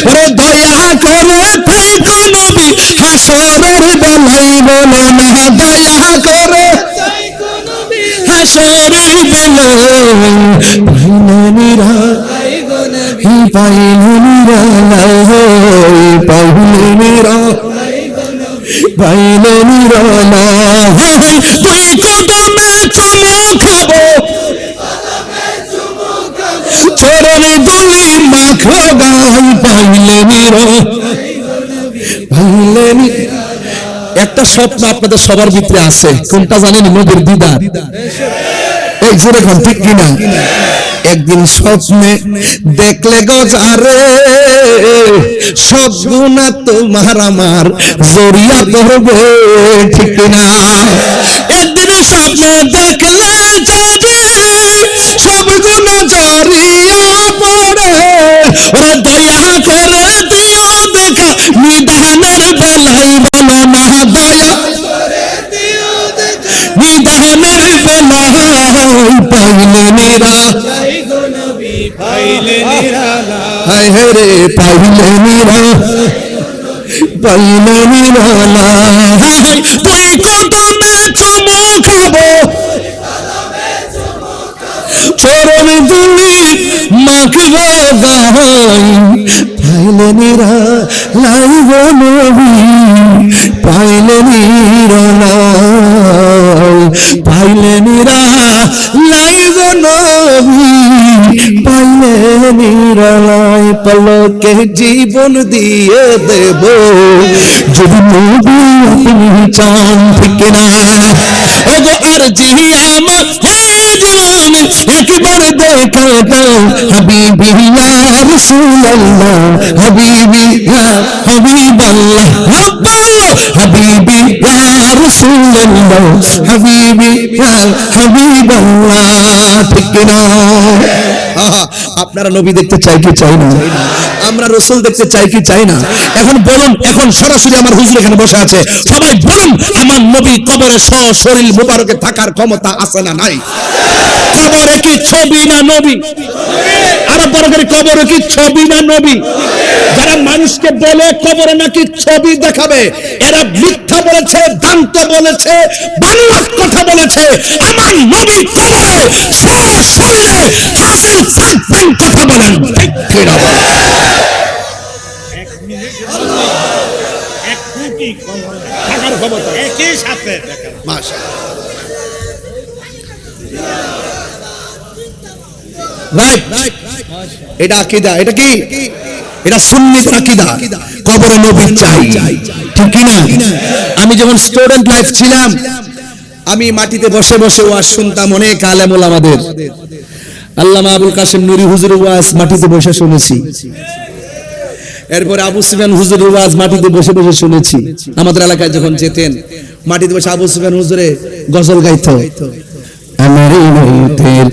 ওরে দয়া করে থাইকো নবী হাসরের বেলায়, বলে না দয়া করে হাসরের বেলায়। পাইলে নিরা পাইলে নিরা পাইলে নিরা তুই কদমে চুমু খাবো, চরণে দুলি মাখো গাই। পাইলে নিরা পাইলে নিরা। একটা স্বপ্ন আপনাদের সবার ভিতরে আছে, কোনটা জানেন? নবীর দিদার। এই যেরকম, ঠিক কিনা? একদিন স্বপ্নে দেখলে গো যারে সব গুনাহ তোমার আমার জড়িয়া ধরবে। ঠিক কিনা? একদিন স্বপ্নে দেখলে যারে সব গুনাহ জড়িয়া পড়ে। ওরে দয়া করে দিও দেখা নিদানের বেলায়, বলো না দয়া নিদানের বেলায়। পাইলে নিরা হায় হায় রে পাইলে নিরা পাইলে নিরা। তুই কদমে চুমু খাবো, চরণ দুলি মাখবো গাই। পাইলে নিরা লাইব নবী, পাইলে নিরা লাই, পাইলে নিরা লাইব নবী, পাইলে নিরা লাই। পলকে জীবন দিয়ে দেব যদি নবী আপনি চান। ঠিক না? ওগো আর জি আমার জীবন একবার দেখা দাও, হাবিবি ইয়া রাসূলুল্লাহ, হাবিবি ইয়া হাবিবাল্লাহ, হাবিবি ইয়া রাসূলুল্লাহ, হাবিবি ইয়া হাবিবাল্লাহ। ঠিক না? আপনারা নবী দেখতে চাই কি চাই না? আমরা রাসূল দেখতে চাই কি চাই না? এখন বলুন, এখন সরাসরি আমার হুজুর এখানে বসে আছে, সবাই বলুন আমার নবী কবরে শরীর মুবারকে থাকার ক্ষমতা আছে না নাই? কবরে কি ছবি না নবী? আর বড় করে কবরে কি ছবি না নবী? যারা মানুষকে বলে কবরে নাকি ছবি দেখাবে, এরা মিথ্যা বলেছে, দান্ত বলেছে, বাংলা কথা বলেছে। আমার নবী কবরে সশরীরে হাজির থাকবেন। কথা বলেন ঠিক কি না? এক মিনিট এক কোটি থাকার ক্ষমতা একই সাথে মাশাআল্লাহ। রাইট, এটা আকীদা। এটা কি? এটা সুন্নি আকীদা। কবরে নবী চাই। ঠিক কি না? আমি যখন স্টুডেন্ট লাইফ ছিলাম, আমি মাটিতে বসে বসে ওয়াজ শুনতাম। অনেক আলেম ওলামাদের, আল্লামা আবুল কাসেম নুরি হুজুরের ওয়াজ মাটিতে বসে শুনেছি। এরপরে আবু সুফিয়ান হুজুরের ওয়াজ মাটিতে বসে বসে শুনেছি। আমাদের এলাকায় যখন যেতেন, মাটিতে বসে আবু সুফিয়ান হুজুরে গজল গাইতো। আমার মতের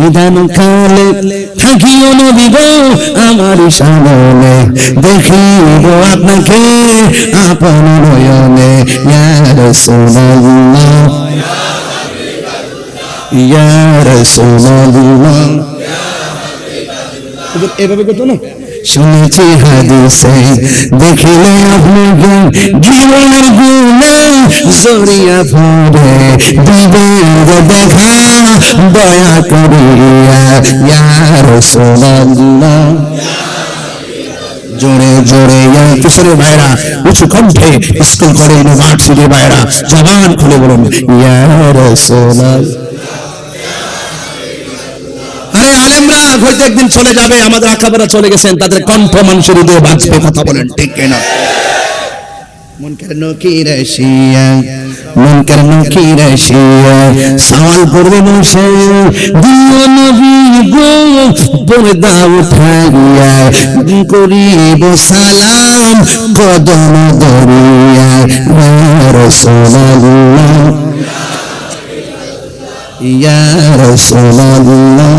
নিদান কালে থাকিও নবী গো আমার সামনে, দেখিব আপনাকে আপন নয়নে। ইয়া রাসূলুল্লাহ ইয়া রাসূলুল্লাহ। এভাবে করতো না? শুনেছি হাদিসে দেখিলে আপনাকে জীবনের গুণে জড়িয়া পড়ে দিবেন দেখা দয়া করিয়া ইয়া রাসূলুল্লাহ জোরে জোরে কিশোরের ভাইরা উঁচু কণ্ঠে স্কুল করে ইউনিভার্সিটির ভাইরা জবান খুলে বলুন ইয়া রাসূলুল্লাহ। আরে আলেমরা হয়তো একদিন চলে যাবে, আমাদের আকাবেরা চলে গেছেন, তাদের কণ্ঠ মানুষের হৃদয়ে বাজবে, কথা বলেন ঠিক কিনা? মুনকার নকির আসিয়া মুনকার নকির আসিয়া সওয়াল করবে বসে দিও নবী গো পর্দা উঠাইয়া করিব সালাম কদম ধরিয়া ইয়া রাসূলুল্লাহ ইয়া রাসূলুল্লাহ।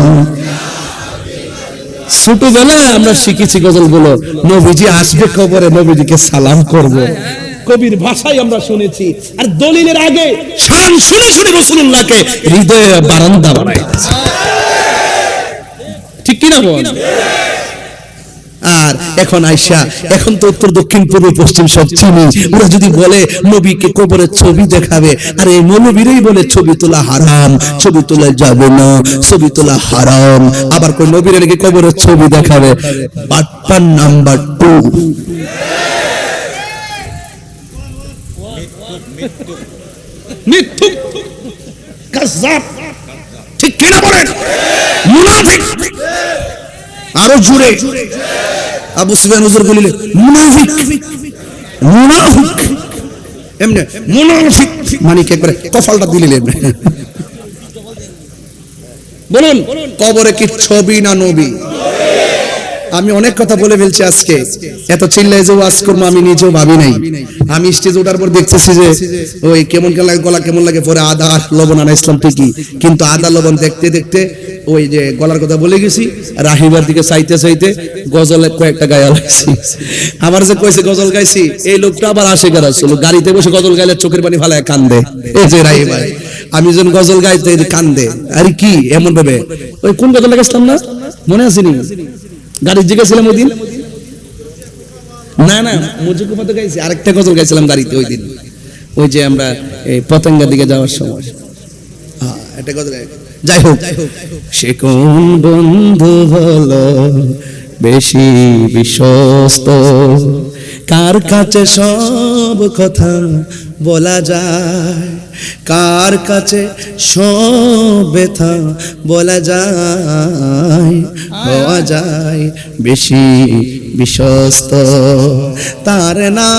ছোটবেলায় আমরা শিখেছি গজলগুলো, নবীজি আসবে কবরে নবীজিকে সালাম করব, কবির ভাষায় আমরা শুনেছি, আর দলিলের আগে শান শুনে শুনে রাসূলুল্লাহকে হৃদয়ে বারান্দা বানাইছে, ঠিক কি না বল? আর এখন আয়শা, এখন তো উত্তর দক্ষিণ পূর্ব পশ্চিম সব চিনি, ওরা যদি বলে নবীকে কবরের ছবি দেখাবে, আর এই মৌলবীরাই বলে ছবি তোলা হারাম, ছবি তোলা যাবে না, ছবি তোলা হারাম, আবার কোন নবীর নাকি কবরের ছবি দেখাবে। বাটপার নাম্বার 2, মিথ্যুক কাযাব, ঠিক কি না বলেন? মুনাফিক, আরো জুড়ে আবু সুফিয়ান হুজুর বলিলে মুনাফিক মুনাফিক, এমনি মুনাফিক মানে কি একবারে কফলটা দিলেন। বলুন কবরে কি ছবি না নবী? আমি অনেক কথা বলে ফেলছি আজকে, এত চিল্লায় যে ওয়াজ করবো আমি নিজেও ভাবি নাই। আমি স্টেজ ওঠার পর দেখতেছি যে ওই কেমন লাগে, গলা কেমন লাগে, পরে আদা লবণ আনা ইসলাম ঠিকই, কিন্তু আদা লবণ দেখতে দেখতে ওই যে গলার কথা বলে গেছি, রাহিবার দিকে চাইতে চাইতে গজলে কয়েকটা গায়ে লাগছি। আমার যে কইছে গজল গাইছি, এই লোকটা আবার আসে গারা ছিল, গাড়িতে বসে গজল গাইলে চোখের পানি ফালায় কান্দে, এই যে রাহিবার। আমি যখন গজল গাইতে কান্দে, আরে কি এমন ভাবে, ওই কোন গজল গাইছিলাম না মনে আসেনি? গাড়ি জিজ্ঞাসিলাম ওই দিন, না না মুজিকুফাতে গাইছি, আরেকটা গজল গাইছিলাম গাড়িতে ওই দিন, ওই যে আমরা এই পতেঙ্গা দিকে যাওয়ার সময় একটা গজল গাই। যাই হোক, সে কোন বন্ধু হলো বেশি বিশ্বস্ত, কার কাছে সব কথা বলা যায়, কার কাছে সব ব্যথা বলা যায়, হওয়া যায় বেশি বিশ্বস্ত, তার নাম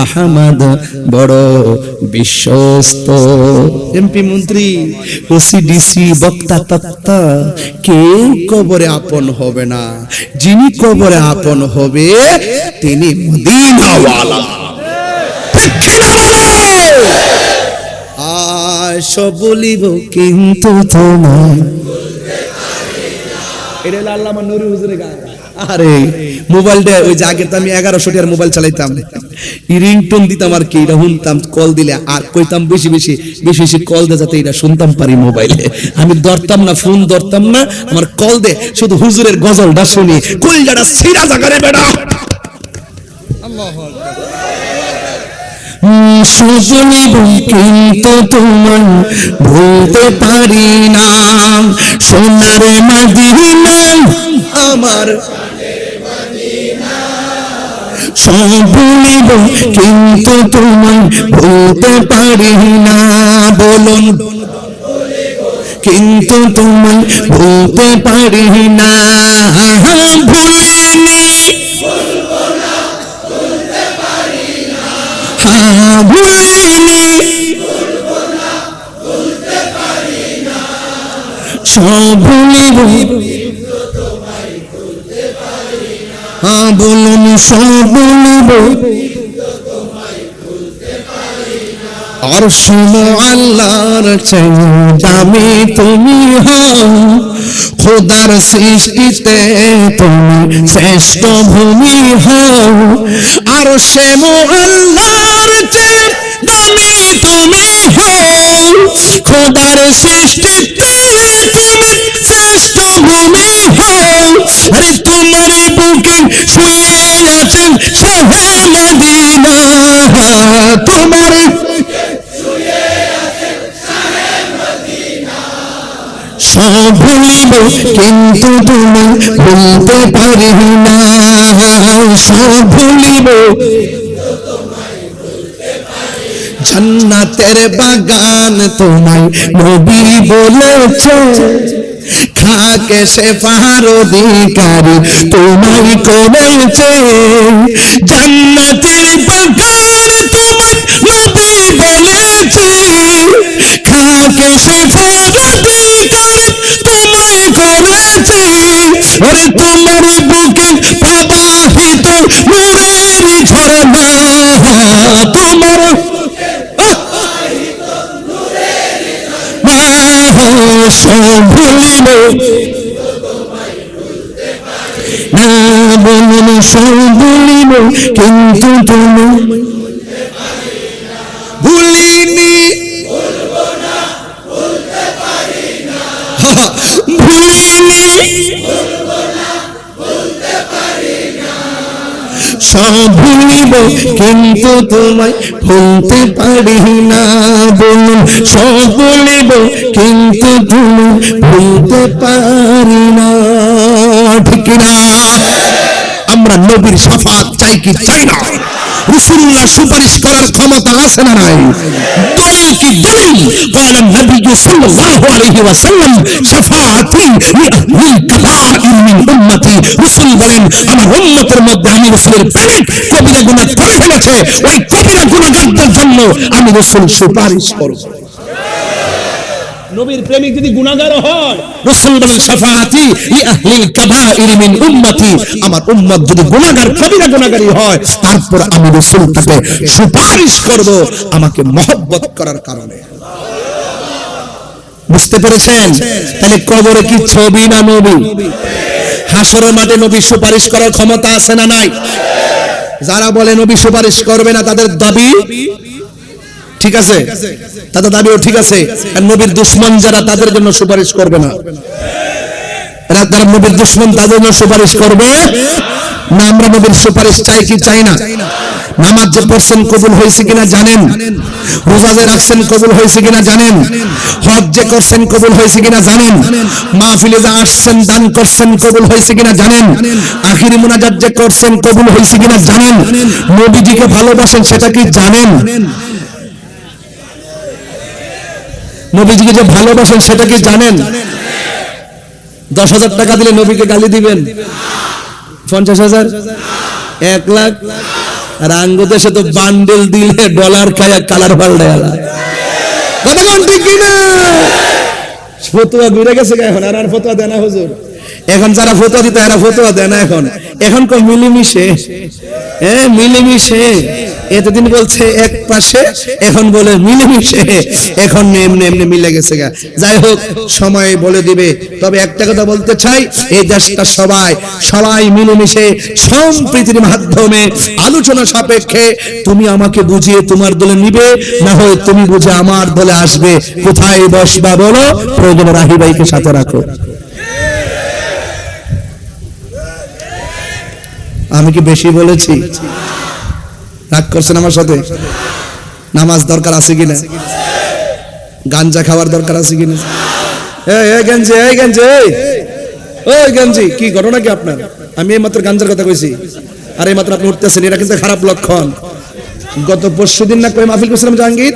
আহমদ বড় বিশ্বস্ত। এমপি মন্ত্রী ওসিডিসি বক্তা তক্তা কেউ কবরে আপন হবে না, যিনি কবরে আপন হবে তিনি মদিনাওয়ালা। আশা বলিব কিন্তু তোমায়, এটা আল্লামা নুরুল হুজুরের গান। আরে মোবাইলটা ওই যে আগে তো আমি 1100 টাকার মোবাইল চালাইতাম, রিংটোন দিতাম আর কি, এটা শুনতাম কল দিলে, আর কইতাম বেশি বেশি বেশি বেশি কল দে যাতে এটা শুনতাম পারি মোবাইলে। আমি ধরতাম না, ফোন ধরতাম না, আমার কল দে শুধু হুজুরের গজলটা শুনি, কলজাটা ছিড়া জাগারে বেটা। শুনিব কিন্তু তোমায় ভুলতে পারি না, সোনার মদিনা আমার সব ভুলিব কিন্তু তোমায় ভুলতে পারি না, বলুন কিন্তু তোমায় ভুলতে পারি না, ভুলিনি সব ভুলিব, বলুন সব ভুলিব, আর শোনো আল্লাহর চেয়ে দামি তুমি হও, খোদার সৃষ্টিতে তুমি শ্রেষ্ঠ ভূমি হও, আর শোনো আল্লাহর চেয়ে দামি তুমি হও, খোদার সৃষ্টিতে তুমি শ্রেষ্ঠ মদিনা তোমার সব ভুলিব কিন্তু তোমায় ভুলতে পারি না, সব ভুলিব জান্নাতের বাগান তোমায় নবী বলেছে, খাকে শেফার অধিকারী তোমায় করেছে, জান্নাতের বাগান তোমায় নবী বলেছে, খাকে শেফার অধিকারী তোমায় করেছে, ওরে তোমার বুকে প্রবাহিত নূরের ঝরনা, তোমার সব ভুলিব না বলুন, সব ভুলিব কিন্তু তুমি ভুলিনি, ভুলিনি, সব ভুলিব কিন্তু তোমায় ভুলতে পারি না, বলুন সব ভুলিব কিন্তু তুমি ভুলতে পারি না, ঠিক না? আমরা নবীর শাফাত চাই কি চাই না? রাসূলুল্লাহ সুপারিশ করার ক্ষমতা আছে না নাই? দলিল কি দলিল? قال النبي صلى الله عليه وسلم শাফাআতি লিল কাবাইর মিন উম্মতি, রাসূল বলেন আমার উম্মতের মধ্যে আমি রাসূলের প্রেমিক কবিরা গুনাহ করে ফেলেছে, ওই কবিরা গুনাহগারদের জন্য আমি রাসূল সুপারিশ করব। নবীর প্রেমিক যদি গুনাহগার হয়, রাসূল বলেন শাফাআতি লিল কাবাইর মিন উম্মতি, আমার উম্মত যদি গুনাহগার কবিরা গুনাহগারী হয়, তারপর আমি রাসূল তাকে সুপারিশ করব আমাকে মহব্বত করার কারণে। বুঝতে পেরেছেন? তাহলে কবরে কি ছবি না নবী? হাসরের মাঠে নবী সুপারিশ করার ক্ষমতা আছে না নাই? যারা বলে নবী সুপারিশ করবে না তাদের দাবি ঠিক আছে, তাদের দাবিও ঠিক আছে, আর নবীর দুশমন যারা তাদের জন্য সুপারিশ করবে না, এরা যারা নবীর দুশমন তাদের জন্য সুপারিশ করবে না। আমরা নবীর সুপারিশ চাই কি চাই না? নামাজ যে পড়ছেন কবুল হয়েছে কিনা জানেন? রোজা যে রাখছেন কবুল হয়েছে কিনা জানেন? হজ যে করছেন কবুল হয়েছে কিনা জানেন? মাহফিলে যে আসছেন দান করছেন কবুল হয়েছে কিনা জানেন? আখিরি মুনাজাত যে করছেন কবুল হয়েছে কিনা জানেন? নবীজিকে ভালোবাসেন সেটা কি জানেন? নবীজিকে যে ভালোবাসেন সেটা কি জানেন? 10,000 টাকা দিলে নবীকে গালি দিবেন? 50,000, 1 লাখ? আর আঙ্গুদেশে তো বান্ডেল দিলে ডলার খায় কালার পাল্টায়। কথা কোন ঠিক কিনা? ফতোয়া ঘুরে গেছে এখন, আর ফতোয়া দেয় না হুজুর। এখন যারা ফতোয়া দিতে এরা ফতোয়া দেয় না এখন, এখন কো মিলেমিশে, মিলেমিশে। এতদিন বলছে এক পাশে, এখন বলে মিলেমিশে, এখন এমনি এমনি মিলে গেছে গা। যাই হোক, সময় বলে দিবে। তবে একটা কথা বলতে চাই, এই দেশটা সবাই মিলেমিশে সম্প্রীতির মাধ্যমে আলোচনা সাপেক্ষে তুমি আমাকে বুঝিয়ে তোমার দলে নিবে, না হয় তুমি বুঝে আমার দলে আসবে। কোথায় বসবা বলো, প্রয়োজনে রাহি ভাইকে সাথে রাখো। আমি কি বেশি বলেছি? রাগ করছেন আমার সাথে? নামাজ দরকার আছে কিনা? গাঞ্জা খাওয়ার দরকার আছে কিনা? গঞ্জি কি ঘটনা কি আপনার? আমি এই মাত্র গাঞ্জার কথা কইছি, আর এই মাত্র আপনি উঠতেছেন, এটা কিন্তু খারাপ লক্ষণ। গত পরশুদিন না কই মাহফিল করছিলাম জাহাঙ্গীর,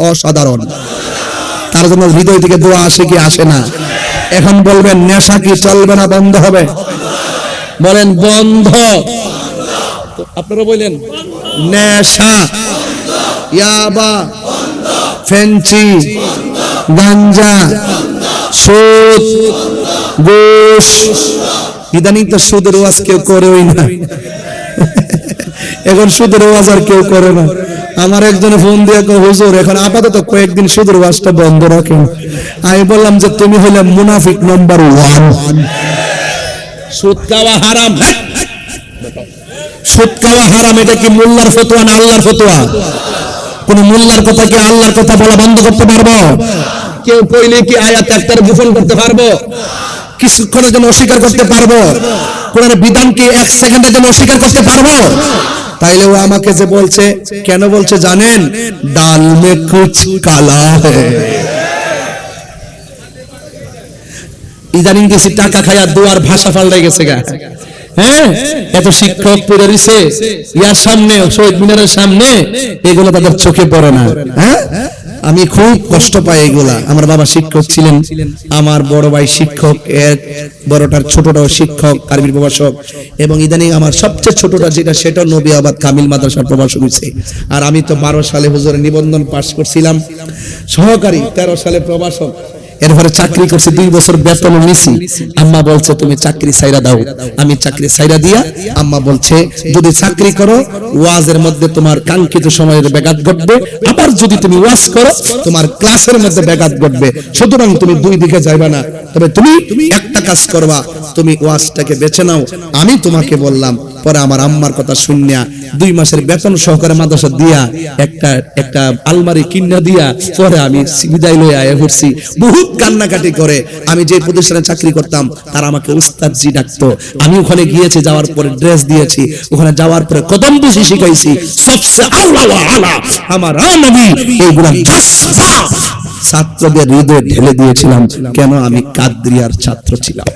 অসাধারণ। তার জন্য হৃদয় থেকে দোয়া আসে কি আসে না? এখন বলবেন নেশা কি চলবে না বন্ধ হবে? বলেন বন্ধ। আপনারা বলেন নেশা, ইয়াবা, ফেন্সি, গাঞ্জা, সুদ, ঘুষ। ইদানিং তো সুদের ওয়াজ কেউ করেই না, এখন সুদের ওয়াজ আর কেউ করে না। আমার একজনে ফোন দিয়ে কয়, হুজুর এখন আপাতত কয়েকদিন সুদের ওয়াজটা বন্ধ রাখেন। আমি বললাম যে তুমি হলে মুনাফিক নাম্বার 1। সুদ খাওয়া হারাম, সুদ খাওয়া হারাম। এটা কি মোল্লার ফতোয়া না আল্লাহর ফতোয়া? কোন মোল্লার কথা কি আল্লাহর কথা বলা বন্ধ করতে পারবো? কেউ কইলে কি আয়াত একটার গোপন করতে পারবো? কিছুক্ষণের জন্য অস্বীকার করতে পারবো? কোরআনের বিধানকে 1 সেকেন্ডের জন্য অস্বীকার করতে পারবো? তাইলে ও আমাকে যে বলছে, কেন বলছে জানেন? ডাল মে কুছ কালা হ্যায়। ইদানিং কিছু টাকা খায়া দুয়ার ভাষা পাল্টাই গেছে গা। হ্যাঁ, এত শিক্ষক পড়ে রইছে ইয়ার সামনে, শহীদ মিনারের সামনে, এগুলো তাদের চোখে পড়ে না। হ্যাঁ, আমি খুব কষ্ট পাই এগুলা। আমার বাবা শিক্ষক ছিলেন, আমার বড় ভাই শিক্ষক, এর বড়টার ছোটটাও শিক্ষক, আরবির প্রভাষক, এবং ইদানিং আমার সবচেয়ে ছোটটা যেটা, সেটা নবিয়াবাদ কামিল মাদ্রাসার প্রভাষক হয়েছে। আর আমি তো 12 সালে হুজুরের নিবন্ধন পাশ করছিলাম, সহকারী, 13 সালে প্রভাষক, এরপরে চাকরি করছি, 2 বছর বেতন নিছি। আম্মা বলছে তুমি চাকরি ছাইরা দাও। আমি চাকরি ছাইরা দিয়া, আম্মা বলছে যদি চাকরি করো ওয়াজের মধ্যে তোমার কাঙ্ক্ষিত সময়ের ব্যাঘাত ঘটবে, আবার যদি তুমি ওয়াজ করো তোমার ক্লাসের মধ্যে ব্যাঘাত ঘটবে। সুতরাং তুমি 2 দিকে যাইবা না, তবে তুমি একটা কাজ করবা, তুমি ওয়াজটাকে বেছে নাও। আমি তোমাকে বললাম। পরে আমার আম্মার কথা শুনিয়া 2 মাসের বেতন সহকারে মাদ্রাসা দিয়া একটা আলমারি কিনা দিয়া পরে আমি বিদায় লয়ে আয়া ঘুরছি। বহুত কান্নাকাটি করে। আমি যে প্রতিষ্ঠানে চাকরি করতাম তারা আমাকে উস্তাদ জি ডাকতো। আমি ওখানে গিয়েছি, যাওয়ার পরে ড্রেস দিয়েছি, ওখানে যাওয়ার পরে কদম বুঝি শিখাইছি, সবসে আলা আলা আমার নবী, এইগুলা ছাত্রদের হৃদয়ে ঢেলে দিয়েছিলাম। কেন? আমি কাদরিয়ার ছাত্র ছিলাম।